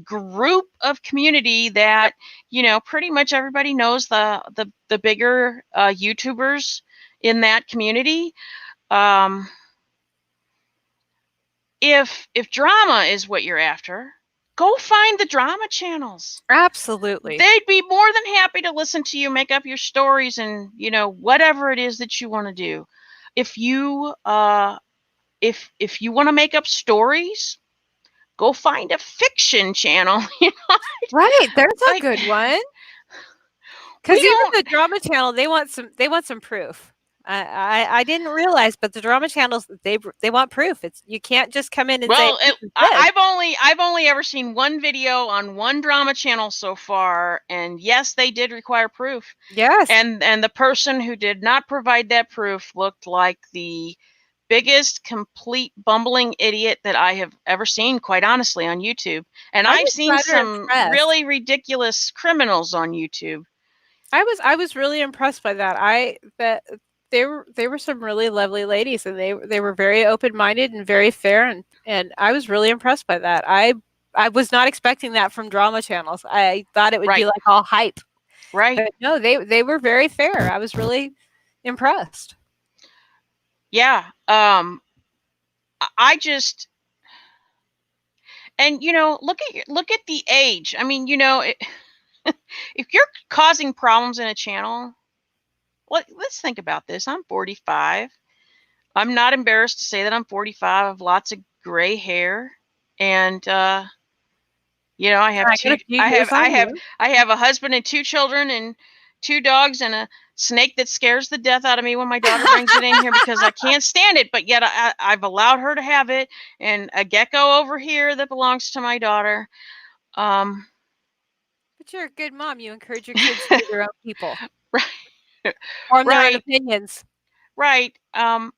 group of community that, you know, pretty much everybody knows the bigger YouTubers in that community. If drama is what you're after, go find the drama channels. Absolutely. They'd be more than happy to listen to you make up your stories and, you know, whatever it is that you want to do. If you if you want to make up stories, go find a fiction channel. You know? Right, there's a good one. Because even the drama channel, they want some proof. I didn't realize, but the drama channels, they want proof. You can't just come in and say, Well, this is good. I've only ever seen one video on one drama channel so far, and yes, they did require proof. Yes. And the person who did not provide that proof looked like the biggest complete bumbling idiot that I have ever seen, quite honestly, on YouTube. And I've seen some really ridiculous criminals on YouTube. I was really impressed by that. They were some really lovely ladies, and they were very open-minded and very fair, and I was really impressed by that. I was not expecting that from drama channels. I thought it would be like all hype. Right. But no, they were very fair. I was really impressed. Yeah. I just, and look at the age. I mean, if you're causing problems in a channel, let's think about this. I'm 45. I'm not embarrassed to say that I'm 45. I have lots of gray hair, and I have a husband and 2 children and 2 dogs and a snake that scares the death out of me when my daughter brings it in here because I can't stand it. But yet I've allowed her to have it, and a gecko over here that belongs to my daughter. But you're a good mom. You encourage your kids to be their own people. Right. Form their own opinions. Right. But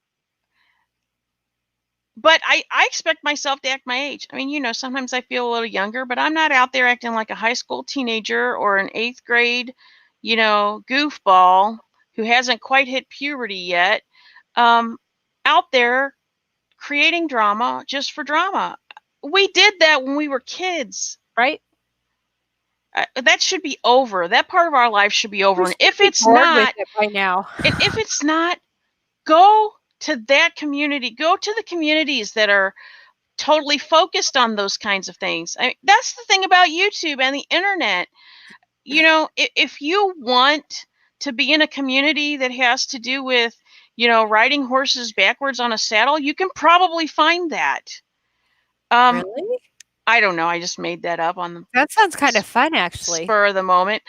I expect myself to act my age. I mean, sometimes I feel a little younger, but I'm not out there acting like a high school teenager or an 8th grade, goofball who hasn't quite hit puberty yet, out there creating drama just for drama. We did that when we were kids. Right. That should be over. That part of our life should be over. And if it's not, by now, and if it's not, go to that community. Go to the communities that are totally focused on those kinds of things. I mean, that's the thing about YouTube and the internet. If you want to be in a community that has to do with, riding horses backwards on a saddle, you can probably find that. Really? I don't know. I just made that up on the. That sounds kind of fun, actually. Spur of the moment.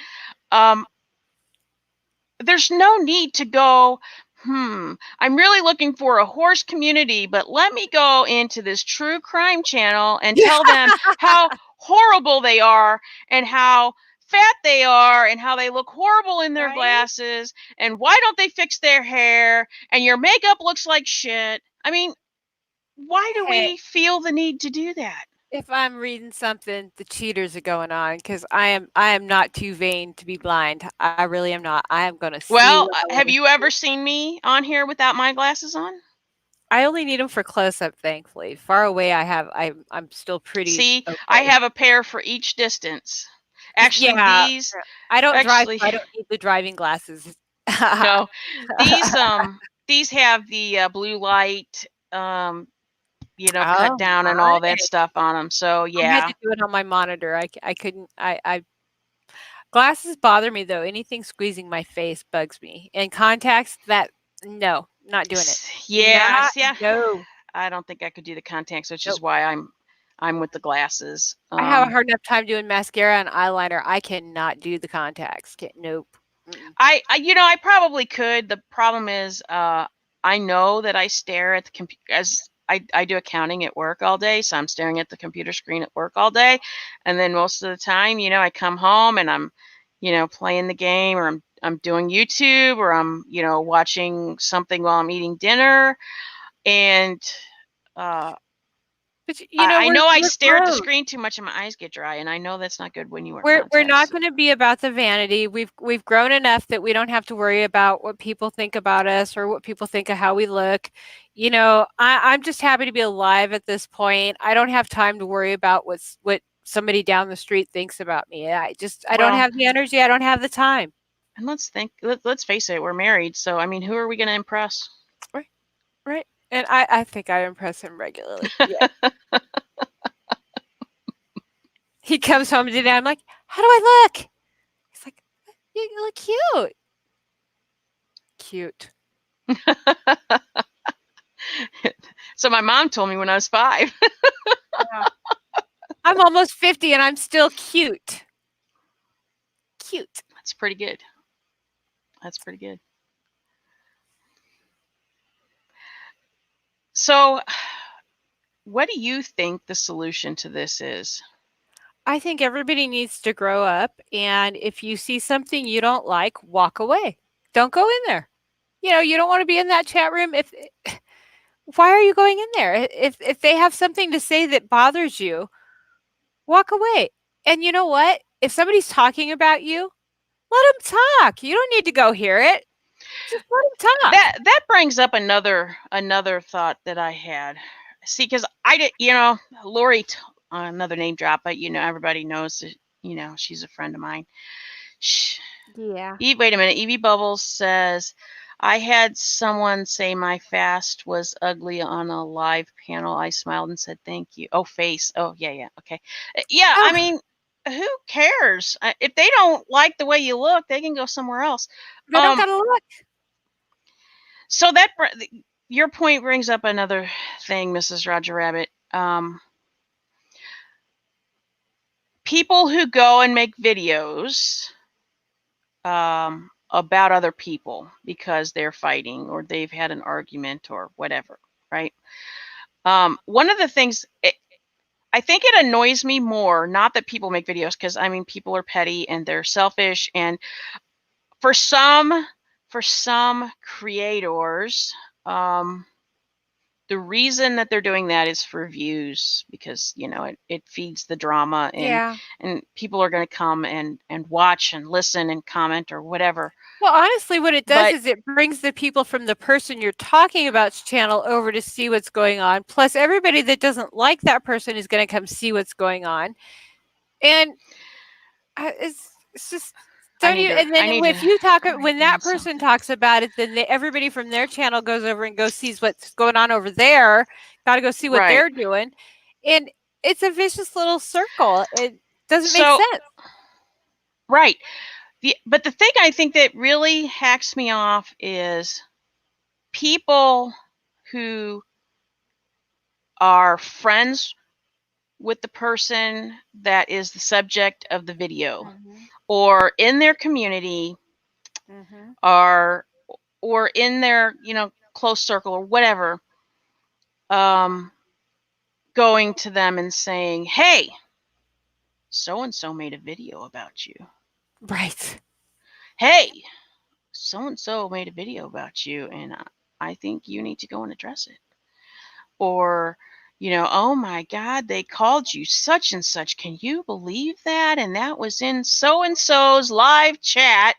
There's no need to go, I'm really looking for a horse community, but let me go into this true crime channel and tell them how horrible they are and how fat they are and how they look horrible in their glasses and why don't they fix their hair and your makeup looks like shit. I mean, why do we feel the need to do that? If I'm reading something, the cheaters are going on because I am not too vain to be blind. I really am not. I am going to see. Well, have you ever seen me on here without my glasses on? I only need them for close up, thankfully. Far away, I'm still pretty. See, okay. I have a pair for each distance. Actually, these I don't drive. So I don't need the driving glasses. No, these have the blue light, cut down and all that stuff on them. So yeah, I had to do it on my monitor. I couldn't. Glasses bother me though. Anything squeezing my face bugs me. And contacts, no, not doing it. Yeah, no. I don't think I could do the contacts, which is why I'm with the glasses. I have a hard enough time doing mascara and eyeliner. I cannot do the contacts. Nope. I probably could. The problem is, I know that I stare at the computer as I do accounting at work all day, so I'm staring at the computer screen at work all day, and then most of the time, I come home and I'm, playing the game, or I'm doing YouTube, or I'm, watching something while I'm eating dinner, and but I know I stare at the screen too much and my eyes get dry, and I know that's not good when you wear contacts. We're not going to be about the vanity. We've grown enough that we don't have to worry about what people think about us or what people think of how we look. I'm just happy to be alive at this point. I don't have time to worry about what somebody down the street thinks about me. I don't have the energy. I don't have the time. And let's face it, we're married, so I mean, who are we going to impress? Right. And I think I impress him regularly. Yeah. He comes home today. I'm like, how do I look? He's like, you look cute. Cute. So my mom told me when I was 5. Yeah. I'm almost 50 and I'm still cute. Cute. That's pretty good. That's pretty good. So, what do you think the solution to this is? I think everybody needs to grow up, and if you see something you don't like, walk away. Don't go in there. You don't want to be in that chat room. If why are you going in there? If they have something to say that bothers you, walk away. And you know what? If somebody's talking about you, let them talk. You don't need to go hear it. Just let them talk. That brings up another thought that I had. See, because I did, Lori, another name drop, but everybody knows that she's a friend of mine. Yeah. Wait a minute. Evie Bubbles says, I had someone say my fast was ugly on a live panel. I smiled and said, thank you. Oh, face. Oh, yeah. Okay. Yeah, I mean, who cares? If they don't like the way you look, they can go somewhere else. They don't gotta look. So your point brings up another thing, Mrs. Roger Rabbit. People who go and make videos about other people because they're fighting or they've had an argument or whatever, right? One of the things, I think it annoys me more, not that people make videos, because I mean, people are petty and they're selfish, and for some creators, the reason that they're doing that is for views, because it feeds the drama, and people are going to come and watch and listen and comment or whatever. Well, honestly, what it does is it brings the people from the person you're talking about's channel over to see what's going on. Plus, everybody that doesn't like that person is going to come see what's going on, and it's just. Don't you? And then if you talk, when that person talks about it, then everybody from their channel goes over and sees what's going on over there. Got to go see what they're doing, and it's a vicious little circle. It doesn't make sense. Right. But the thing I think that really hacks me off is people who are friends with the person that is the subject of the video, or in their community, or in their close circle or whatever, going to them and saying, hey, so and so made a video about you. Right. Hey, so and so made a video about you, and I think you need to go and address it. Or oh my God, they called you such and such. Can you believe that? And that was in so and so's live chat.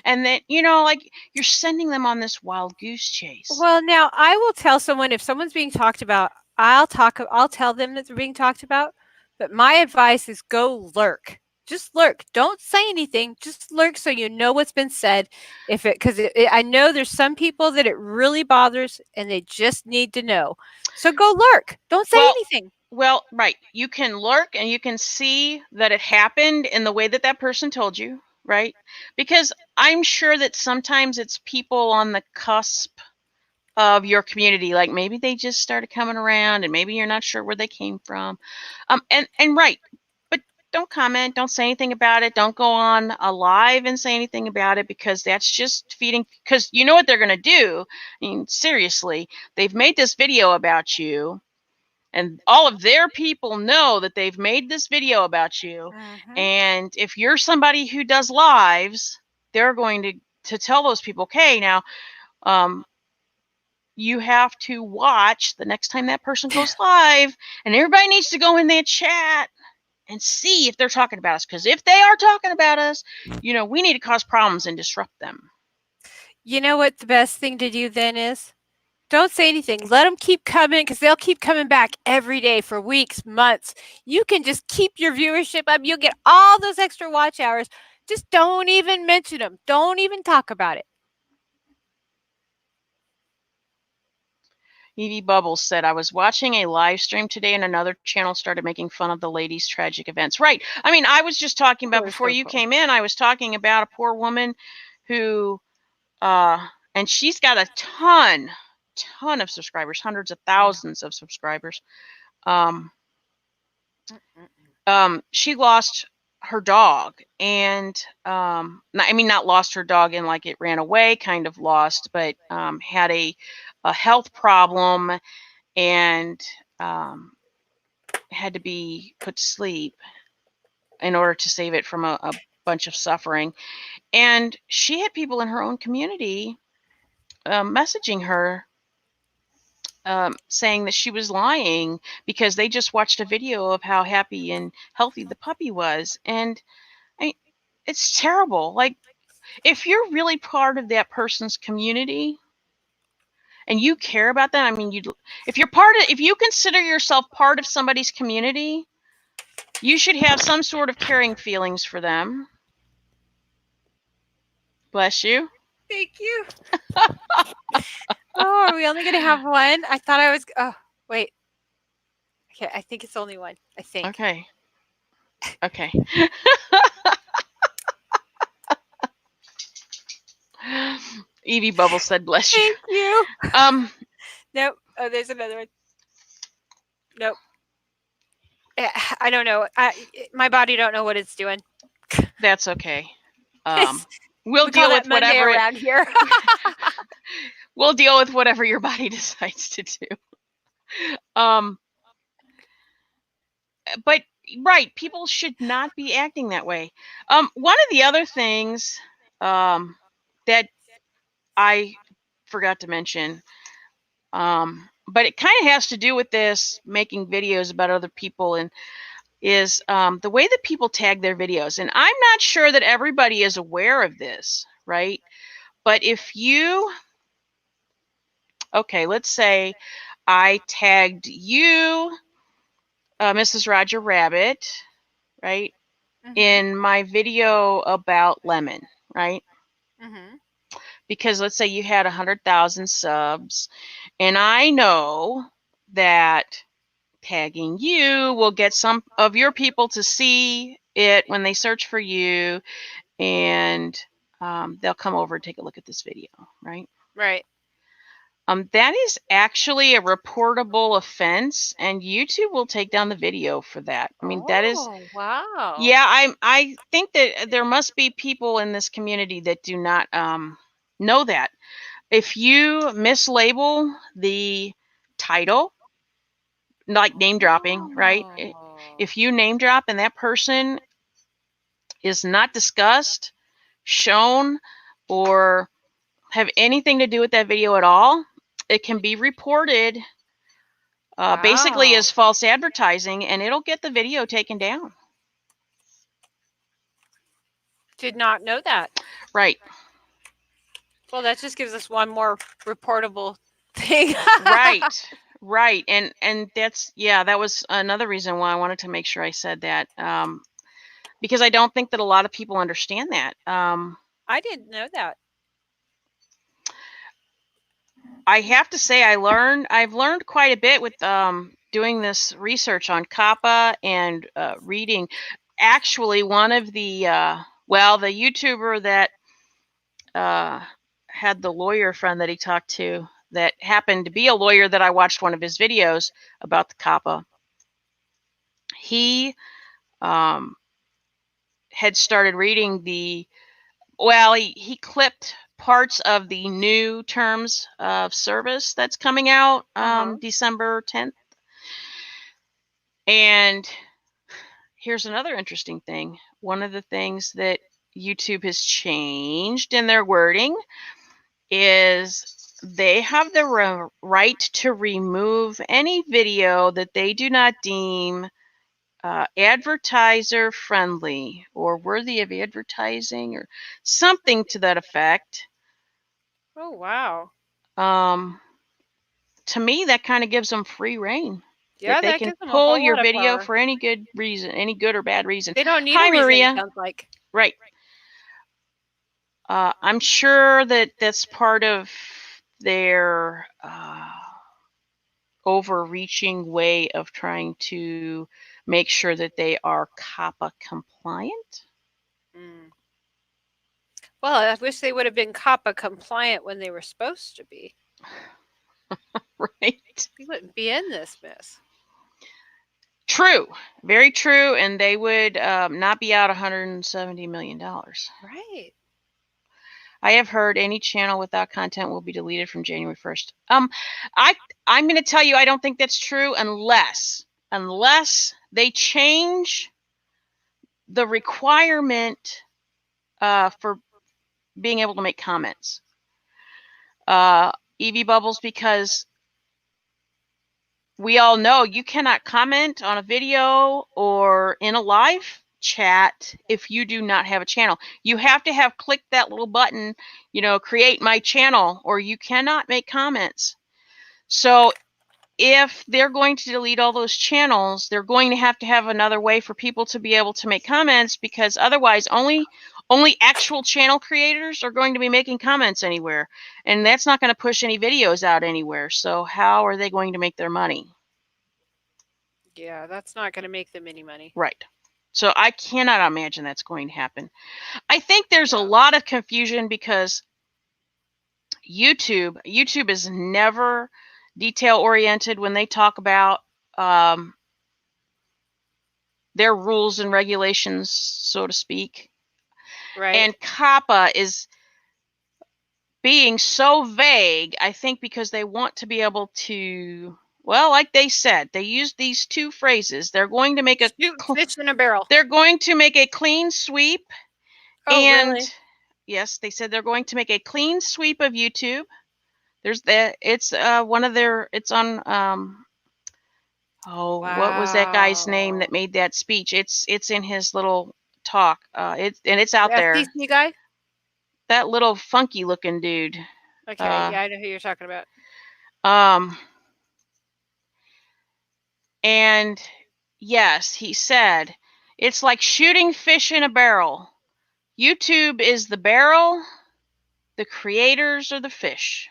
And then like, you're sending them on this wild goose chase. Well, now I will tell someone, if someone's being talked about, I'll tell them that they're being talked about. But my advice is go lurk. Just lurk. Don't say anything. Just lurk so you know what's been said. Because I know there's some people that it really bothers and they just need to know. So go lurk. Don't say anything. Well, right. You can lurk and you can see that it happened in the way that that person told you, right? Because I'm sure that sometimes it's people on the cusp of your community, like maybe they just started coming around and maybe you're not sure where they came from. And right, but don't comment, don't say anything about it, don't go on a live and say anything about it, because that's just feeding, because you know what they're going to do. I mean, seriously, they've made this video about you, and all of their people know that they've made this video about you. And if you're somebody who does lives, they're going to tell those people, okay, now you have to watch the next time that person goes live, and everybody needs to go in their chat and see if they're talking about us, because if they are talking about us, we need to cause problems and disrupt them. You know what the best thing to do then is? Don't say anything. Let them keep coming, because they'll keep coming back every day for weeks, months. You can just keep your viewership up. You'll get all those extra watch hours. Just don't even mention them. Don't even talk about it. Evie Bubbles said, I was watching a live stream today and another channel started making fun of the lady's tragic events. Right. I mean, I was just talking about, before you came in, I was talking about a poor woman who, and she's got a ton of subscribers, hundreds of thousands of subscribers. She lost her dog, and I mean, not lost her dog in like it ran away, kind of lost, but had a health problem, and had to be put to sleep in order to save it from a bunch of suffering. And she had people in her own community messaging her saying that she was lying because they just watched a video of how happy and healthy the puppy was. And it's terrible. Like, if you're really part of that person's community and you care about them, I mean, if you consider yourself part of somebody's community, you should have some sort of caring feelings for them. Bless you. Thank you. Oh, are we only going to have one? I thought I was. Oh, wait. Okay, I think it's only one. I think. Okay. Okay. Evie Bubble said, "Bless you." Thank you. Nope. Oh, there's another one. Nope. I don't know. My body don't know what it's doing. That's okay. We'll deal with whatever around here. We'll deal with whatever your body decides to do. But right, people should not be acting that way. One of the other things that I forgot to mention, but it kind of has to do with this making videos about other people, and is the way that people tag their videos. And I'm not sure that everybody is aware of this, right? But if you, okay, let's say I tagged you, Mrs. Roger Rabbit, right, in my video about lemon, right? Because let's say you had 100,000 subs, and I know that tagging you will get some of your people to see it when they search for you, and they'll come over and take a look at this video, right? Right. That is actually a reportable offense, and YouTube will take down the video for that. I mean, that is. Wow. Yeah, I think that there must be people in this community that do not know that. If you mislabel the title, like name dropping, right? If you name drop and that person is not discussed, shown, or have anything to do with that video at all, it can be reported basically as false advertising, and it'll get the video taken down. Did not know that. Right. Well, that just gives us one more reportable thing. Right. And that's, yeah, that was another reason why I wanted to make sure I said that, because I don't think that a lot of people understand that. I didn't know that. I have to say I've learned quite a bit with doing this research on COPPA and reading. Actually, one of the the YouTuber that had the lawyer friend that he talked to that happened to be a lawyer that I watched one of his videos about the COPPA. He had started reading he clipped parts of the new terms of service that's coming out December 10th. And here's another interesting thing. One of the things that YouTube has changed in their wording is they have the right to remove any video that they do not deem advertiser friendly or worthy of advertising or something to that effect. Oh, wow. To me, that kind of gives them free reign. Yeah, they can pull your video for any good reason, any good or bad reason. They don't need Hi, a reason, Maria. it sounds like. Right. I'm sure that that's part of their overreaching way of trying to make sure that they are COPPA compliant. Well, I wish they would have been COPPA compliant when they were supposed to be. Right. We wouldn't be in this mess. True. Very true. And they would not be out $170 million. Right. I have heard any channel without content will be deleted from January 1st. I'm going to tell you I don't think that's true unless they change the requirement for being able to make comments. Evie Bubbles, because we all know you cannot comment on a video or in a live chat if you do not have a channel. You have to have clicked that little button, create my channel, or you cannot make comments. So if they're going to delete all those channels, they're going to have another way for people to be able to make comments, because otherwise only actual channel creators are going to be making comments anywhere, and that's not going to push any videos out anywhere. So how are they going to make their money? Yeah, that's not going to make them any money. Right. So I cannot imagine that's going to happen. I think there's a lot of confusion because YouTube is never detail oriented when they talk about their rules and regulations, so to speak. Right. And COPPA is being so vague, I think, because they want to be able to, well, like they said, they use these two phrases. They're going to make a fish in a barrel. They're going to make a clean sweep. Oh, and really? Yes, they said they're going to make a clean sweep of YouTube. There's that. It's one of their. It's on. Wow. What was that guy's name that made that speech? It's in his little talk. It's out there. The FCC guy. That little funky looking dude. Okay, yeah, I know who you're talking about. And yes, he said, it's like shooting fish in a barrel. YouTube is the barrel, the creators are the fish.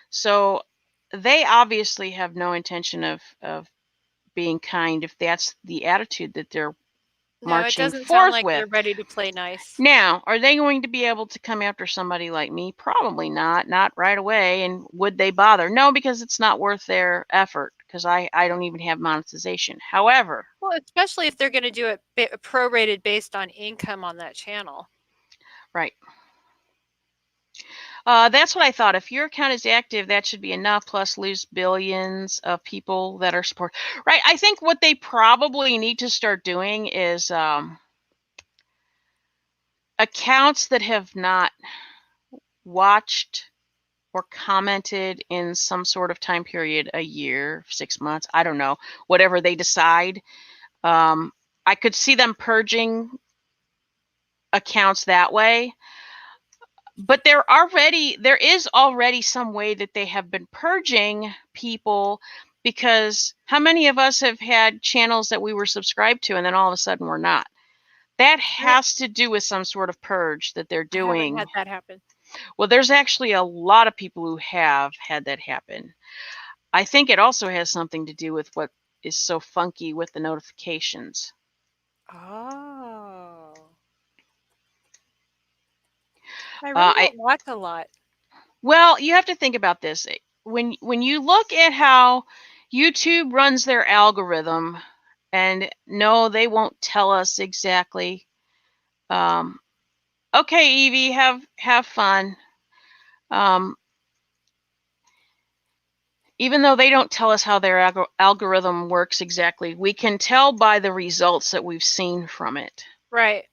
So they obviously have no intention of being kind if that's the attitude that they're marching forth with. It doesn't sound like they're ready to play nice. Now, are they going to be able to come after somebody like me? Probably not right away. And would they bother? No, because it's not worth their effort, because I don't even have monetization. However, well, especially if they're going to do it prorated based on income on that channel. Right. That's what I thought. If your account is active, that should be enough, plus lose billions of people that are support. Right. I think what they probably need to start doing is accounts that have not watched or commented in some sort of time period, a year, 6 months, I don't know, whatever they decide. I could see them purging accounts that way. But there is already some way that they have been purging people, because how many of us have had channels that we were subscribed to and then all of a sudden we're not? That has to do with some sort of purge that they're doing. I haven't had that happen. Well, there's actually a lot of people who have had that happen. I think it also has something to do with what is so funky with the notifications. Oh. I really don't watch a lot. Well, you have to think about this. When you look at how YouTube runs their algorithm, and no, they won't tell us exactly. Okay, Evie, have fun. Even though they don't tell us how their algorithm works exactly, we can tell by the results that we've seen from it. Right.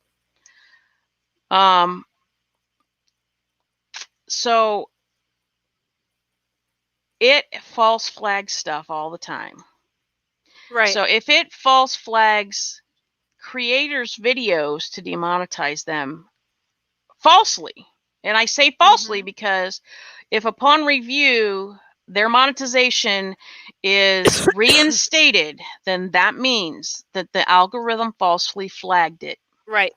So it false flags stuff all the time. Right. So if it false flags creators' videos to demonetize them falsely, and I say falsely because if upon review their monetization is reinstated, then that means that the algorithm falsely flagged it. Right.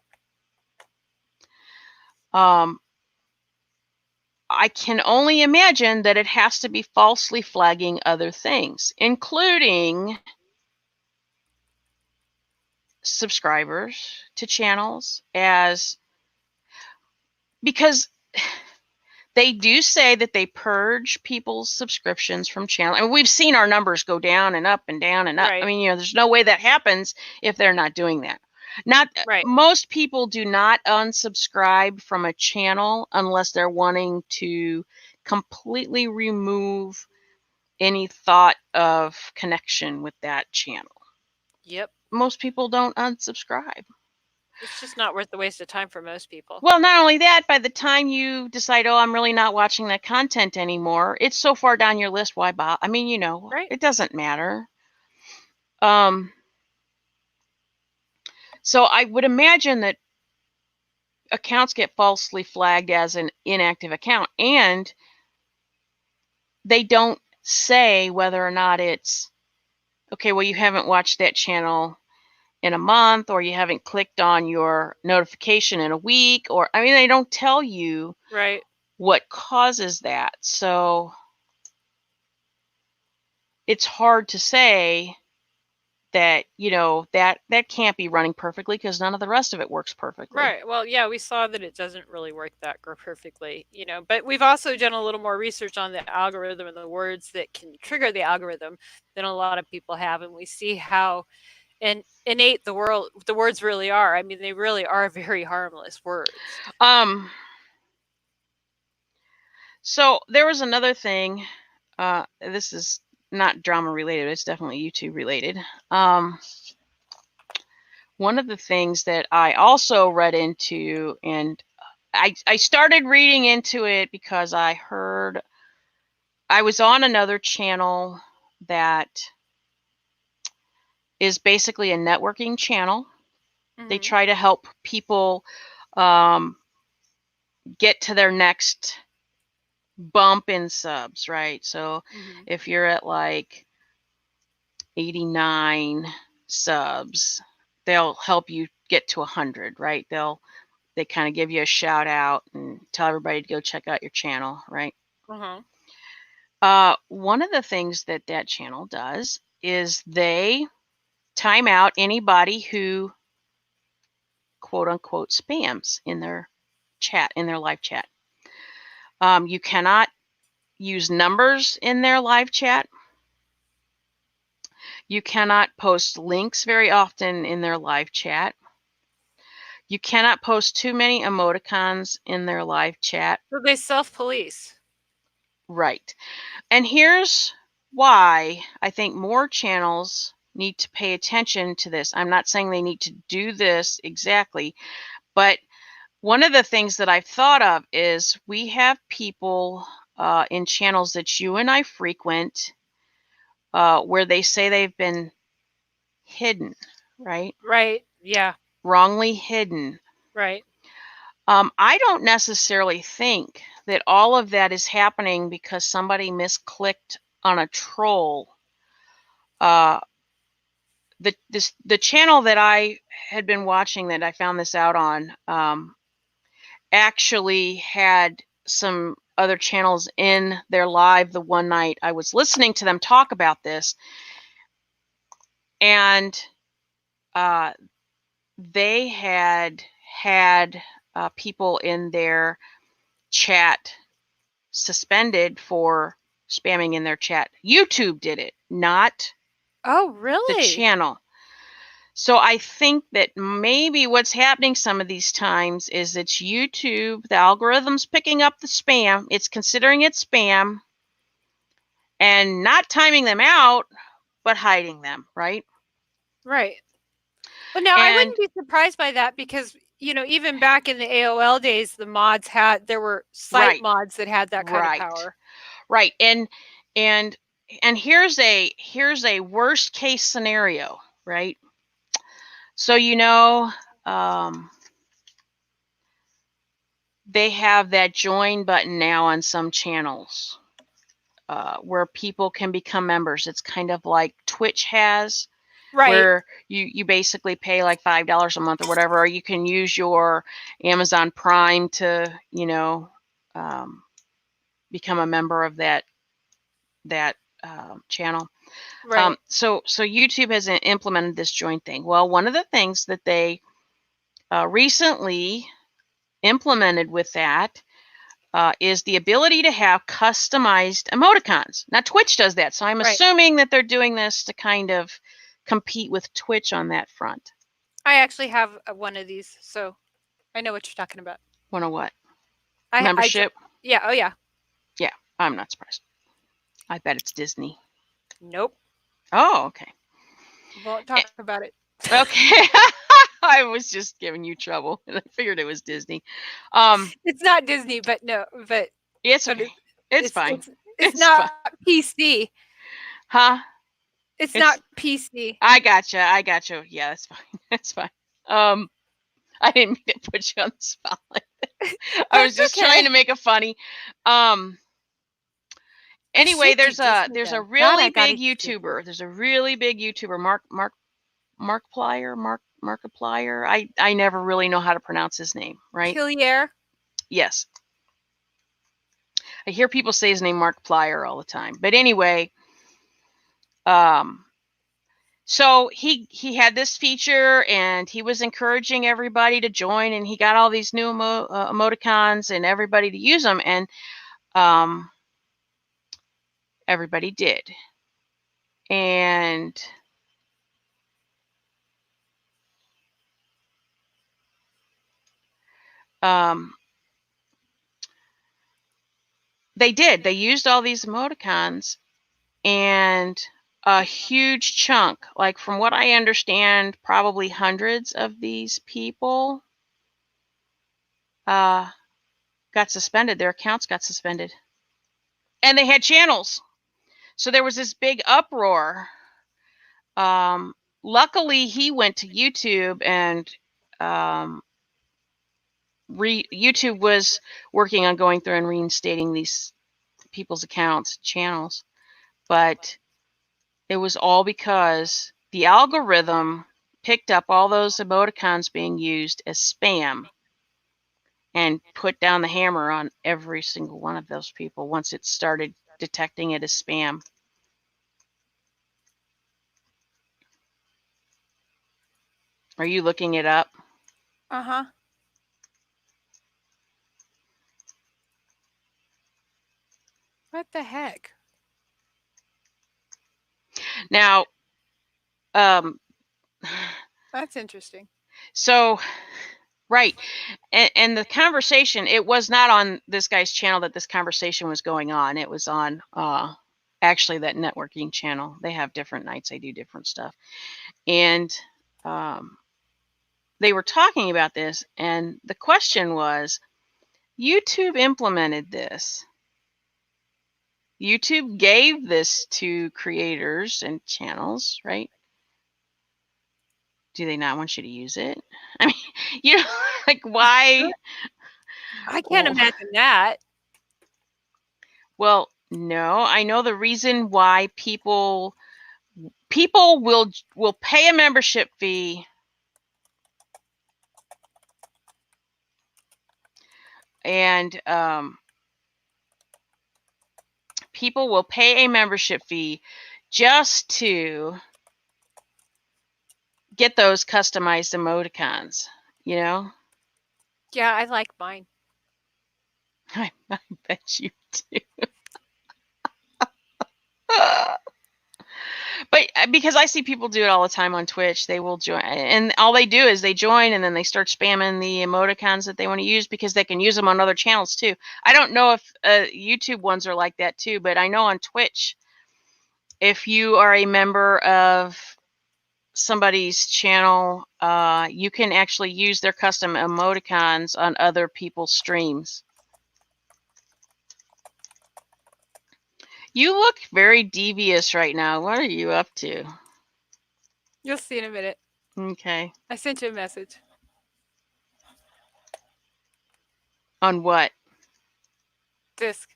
I can only imagine that it has to be falsely flagging other things, including subscribers to channels, because they do say that they purge people's subscriptions from channels. And we've seen our numbers go down and up and down and up. Right. I mean, there's no way that happens if they're not doing that. Not Right. most people do not unsubscribe from a channel unless they're wanting to completely remove any thought of connection with that channel. Yep. Most people don't unsubscribe. It's just not worth the waste of time for most people. Well, not only that, by the time you decide, oh, I'm really not watching that content anymore, it's so far down your list, why bother? I mean, Right. It doesn't matter. So I would imagine that accounts get falsely flagged as an inactive account, and they don't say whether or not it's, okay, well, you haven't watched that channel in a month, or you haven't clicked on your notification in a week, or, I mean, they don't tell you right what causes that. So it's hard to say that, that can't be running perfectly because none of the rest of it works perfectly. Right. Well, yeah, we saw that it doesn't really work that perfectly, but we've also done a little more research on the algorithm and the words that can trigger the algorithm than a lot of people have, and we see how innate the words really are. I mean, they really are very harmless words. So there was another thing. This is not drama related. It's definitely YouTube related. One of the things that I also read into, and I started reading into it because I was on another channel that is basically a networking channel. Mm-hmm. They try to help people get to their next bump in subs, right? So if you're at like 89 subs, they'll help you get to 100, right? They kind of give you a shout out and tell everybody to go check out your channel, right? One of the things that channel does is they time out anybody who quote unquote spams in their chat, in their live chat. You cannot use numbers in their live chat. You cannot post links very often in their live chat. You cannot post too many emoticons in their live chat. So they self-police. Right. And here's why I think more channels need to pay attention to this. I'm not saying they need to do this exactly, but one of the things that I've thought of is we have people in channels that you and I frequent where they say they've been hidden, right? Right, yeah. Wrongly hidden. Right. I don't necessarily think that all of that is happening because somebody misclicked on a troll. The channel that I had been watching that I found this out on actually had some other channels in their live the one night I was listening to them talk about this, and they had people in their chat suspended for spamming in their chat. YouTube did it, not really? the channel. So I think that maybe what's happening some of these times is it's YouTube, the algorithm's picking up the spam, it's considering it spam, and not timing them out, but hiding them, right? Right. Well, now I wouldn't be surprised by that because, even back in the AOL days, there were site mods that had that kind of power. Right. And here's a worst case scenario, right? So, they have that join button now on some channels where people can become members. It's kind of like Twitch has, where you basically pay like $5 a month or whatever, or you can use your Amazon Prime to, become a member of that channel. Right. So YouTube has implemented this join thing. Well, one of the things that they recently implemented with that is the ability to have customized emoticons. Now, Twitch does that, so I'm assuming that they're doing this to kind of compete with Twitch on that front. I actually have one of these, so I know what you're talking about. One of what? I Membership? yeah, oh yeah. Yeah, I'm not surprised. I bet it's Disney. Nope. Oh, okay. Won't talk about it. Okay. I was just giving you trouble, and I figured it was Disney. It's not Disney, but no, but It's okay. It's fine. it's It's fine. not PC. Huh? It's It's. not PC. I gotcha. I gotcha. Yeah, that's fine. That's fine. I didn't mean to put you on the spot like that. I was just trying to make it funny. Anyway, there's a really big YouTuber. There's a really big YouTuber, Markiplier. I never really know how to pronounce his name, right? Killier. Yes. I hear people say his name Markiplier all the time. But anyway, so he had this feature, and he was encouraging everybody to join, and he got all these new emoticons and everybody to use them, and everybody did. And they did. They used all these emoticons, and a huge chunk, like from what I understand, probably hundreds of these people got suspended. Their accounts got suspended. And they had channels. So there was this big uproar. Luckily, he went to YouTube, and YouTube was working on going through and reinstating these people's accounts, channels. But it was all because the algorithm picked up all those emoticons being used as spam and put down the hammer on every single one of those people once it started detecting it as spam. Are you looking it up? Uh-huh. What the heck? Now, that's interesting. So, right. And the conversation, it was not on this guy's channel that this conversation was going on. It was on actually that networking channel. They have different nights. They do different stuff. And they were talking about this, and the question was, YouTube implemented this. YouTube gave this to creators and channels, right? Do they not want you to use it? I mean, you know, like, why? I can't imagine that. Well, no, I know the reason why people will pay a membership fee and people will pay a membership fee just to get those customized emoticons, you know? Yeah, I like mine. I bet you do. But because I see people do it all the time on Twitch, they will join, and all they do is they join, and then they start spamming the emoticons that they want to use because they can use them on other channels too. I don't know if YouTube ones are like that too, but I know on Twitch, if you are a member of somebody's channel, you can actually use their custom emoticons on other people's streams. You look very devious right now. What are you up to? You'll see in a minute. Okay. I sent you a message. On what? Disc.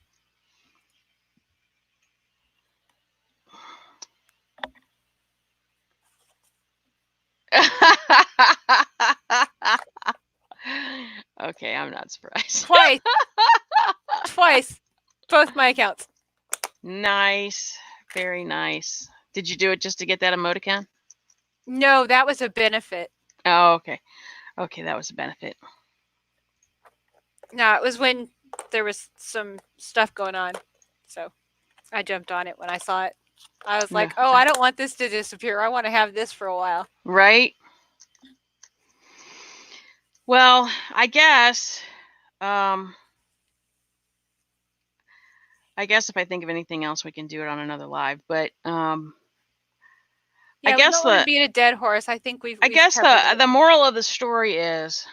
Okay, I'm not surprised. Twice. Twice. Both my accounts. Nice. Very nice. Did you do it just to get that emoticon? No, that was a benefit. Oh, okay. Okay, that was a benefit. No, it was when there was some stuff going on. So I jumped on it when I saw it. I was like, oh, I don't want this to disappear. I want to have this for a while. Right? Well, I guess if I think of anything else, we can do it on another live. But yeah, I we guess don't want to beat a dead horse. I think we've the moral of the story is,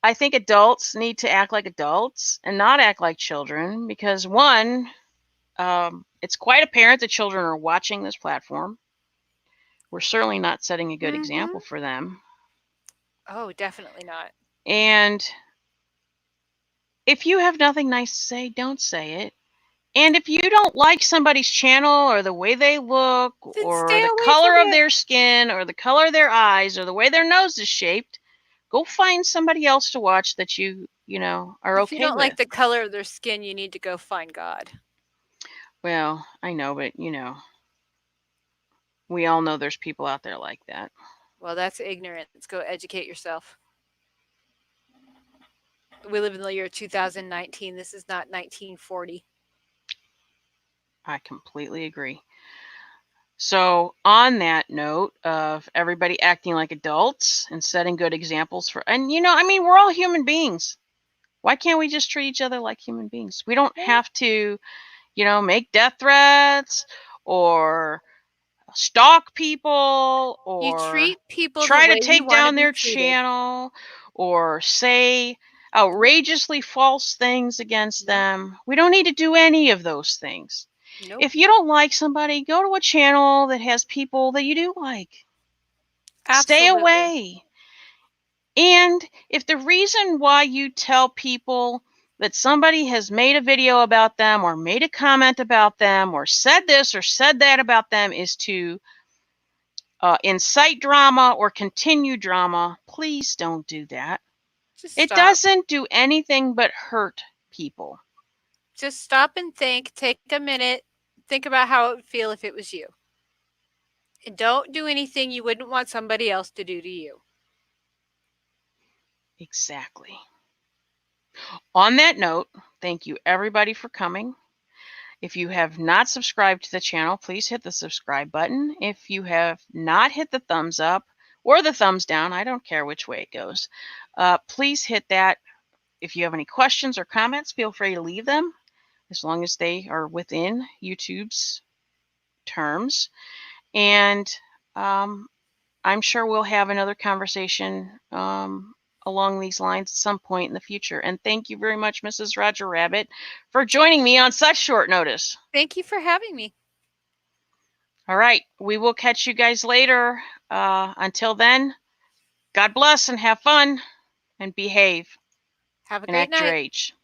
I think adults need to act like adults and not act like children, because one, it's quite apparent that children are watching this platform. We're certainly not setting a good example for them. Oh, definitely not. And if you have nothing nice to say, don't say it. And if you don't like somebody's channel or the way they look, then or the color of their skin, or the color of their eyes, or the way their nose is shaped, go find somebody else to watch that you know, are okay with. If you don't like the color of their skin, you need to go find God. Well, I know, but you know, we all know there's people out there like that. Well, that's ignorance. Go educate yourself. We live in the year 2019. This is not 1940. I completely agree. So, on that note of everybody acting like adults and setting good examples for, and you know, I mean, we're all human beings. Why can't we just treat each other like human beings? We don't have to, you know, make death threats or stalk people or you treat people try to take down their channel or say outrageously false things against them. We don't need to do any of those things. Nope. If you don't like somebody, go to a channel that has people that you do like. Absolutely. Stay away. And if the reason why you tell people that somebody has made a video about them or made a comment about them or said this or said that about them is to incite drama or continue drama, please don't do that. It doesn't do anything but hurt people. Just stop and think. Take a minute. Think about how it would feel if it was you. And don't do anything you wouldn't want somebody else to do to you. Exactly. On that note, thank you everybody for coming. If you have not subscribed to the channel, please hit the subscribe button. If you have not hit the thumbs up or the thumbs down, I don't care which way it goes, please hit that. If you have any questions or comments, feel free to leave them, as long as they are within YouTube's terms. And I'm sure we'll have another conversation along these lines at some point in the future. And thank you very much, Mrs. Roger Rabbit, for joining me on such short notice. Thank you for having me. All right. We will catch you guys later. Until then, God bless and have fun and behave. Have a great night. Your age.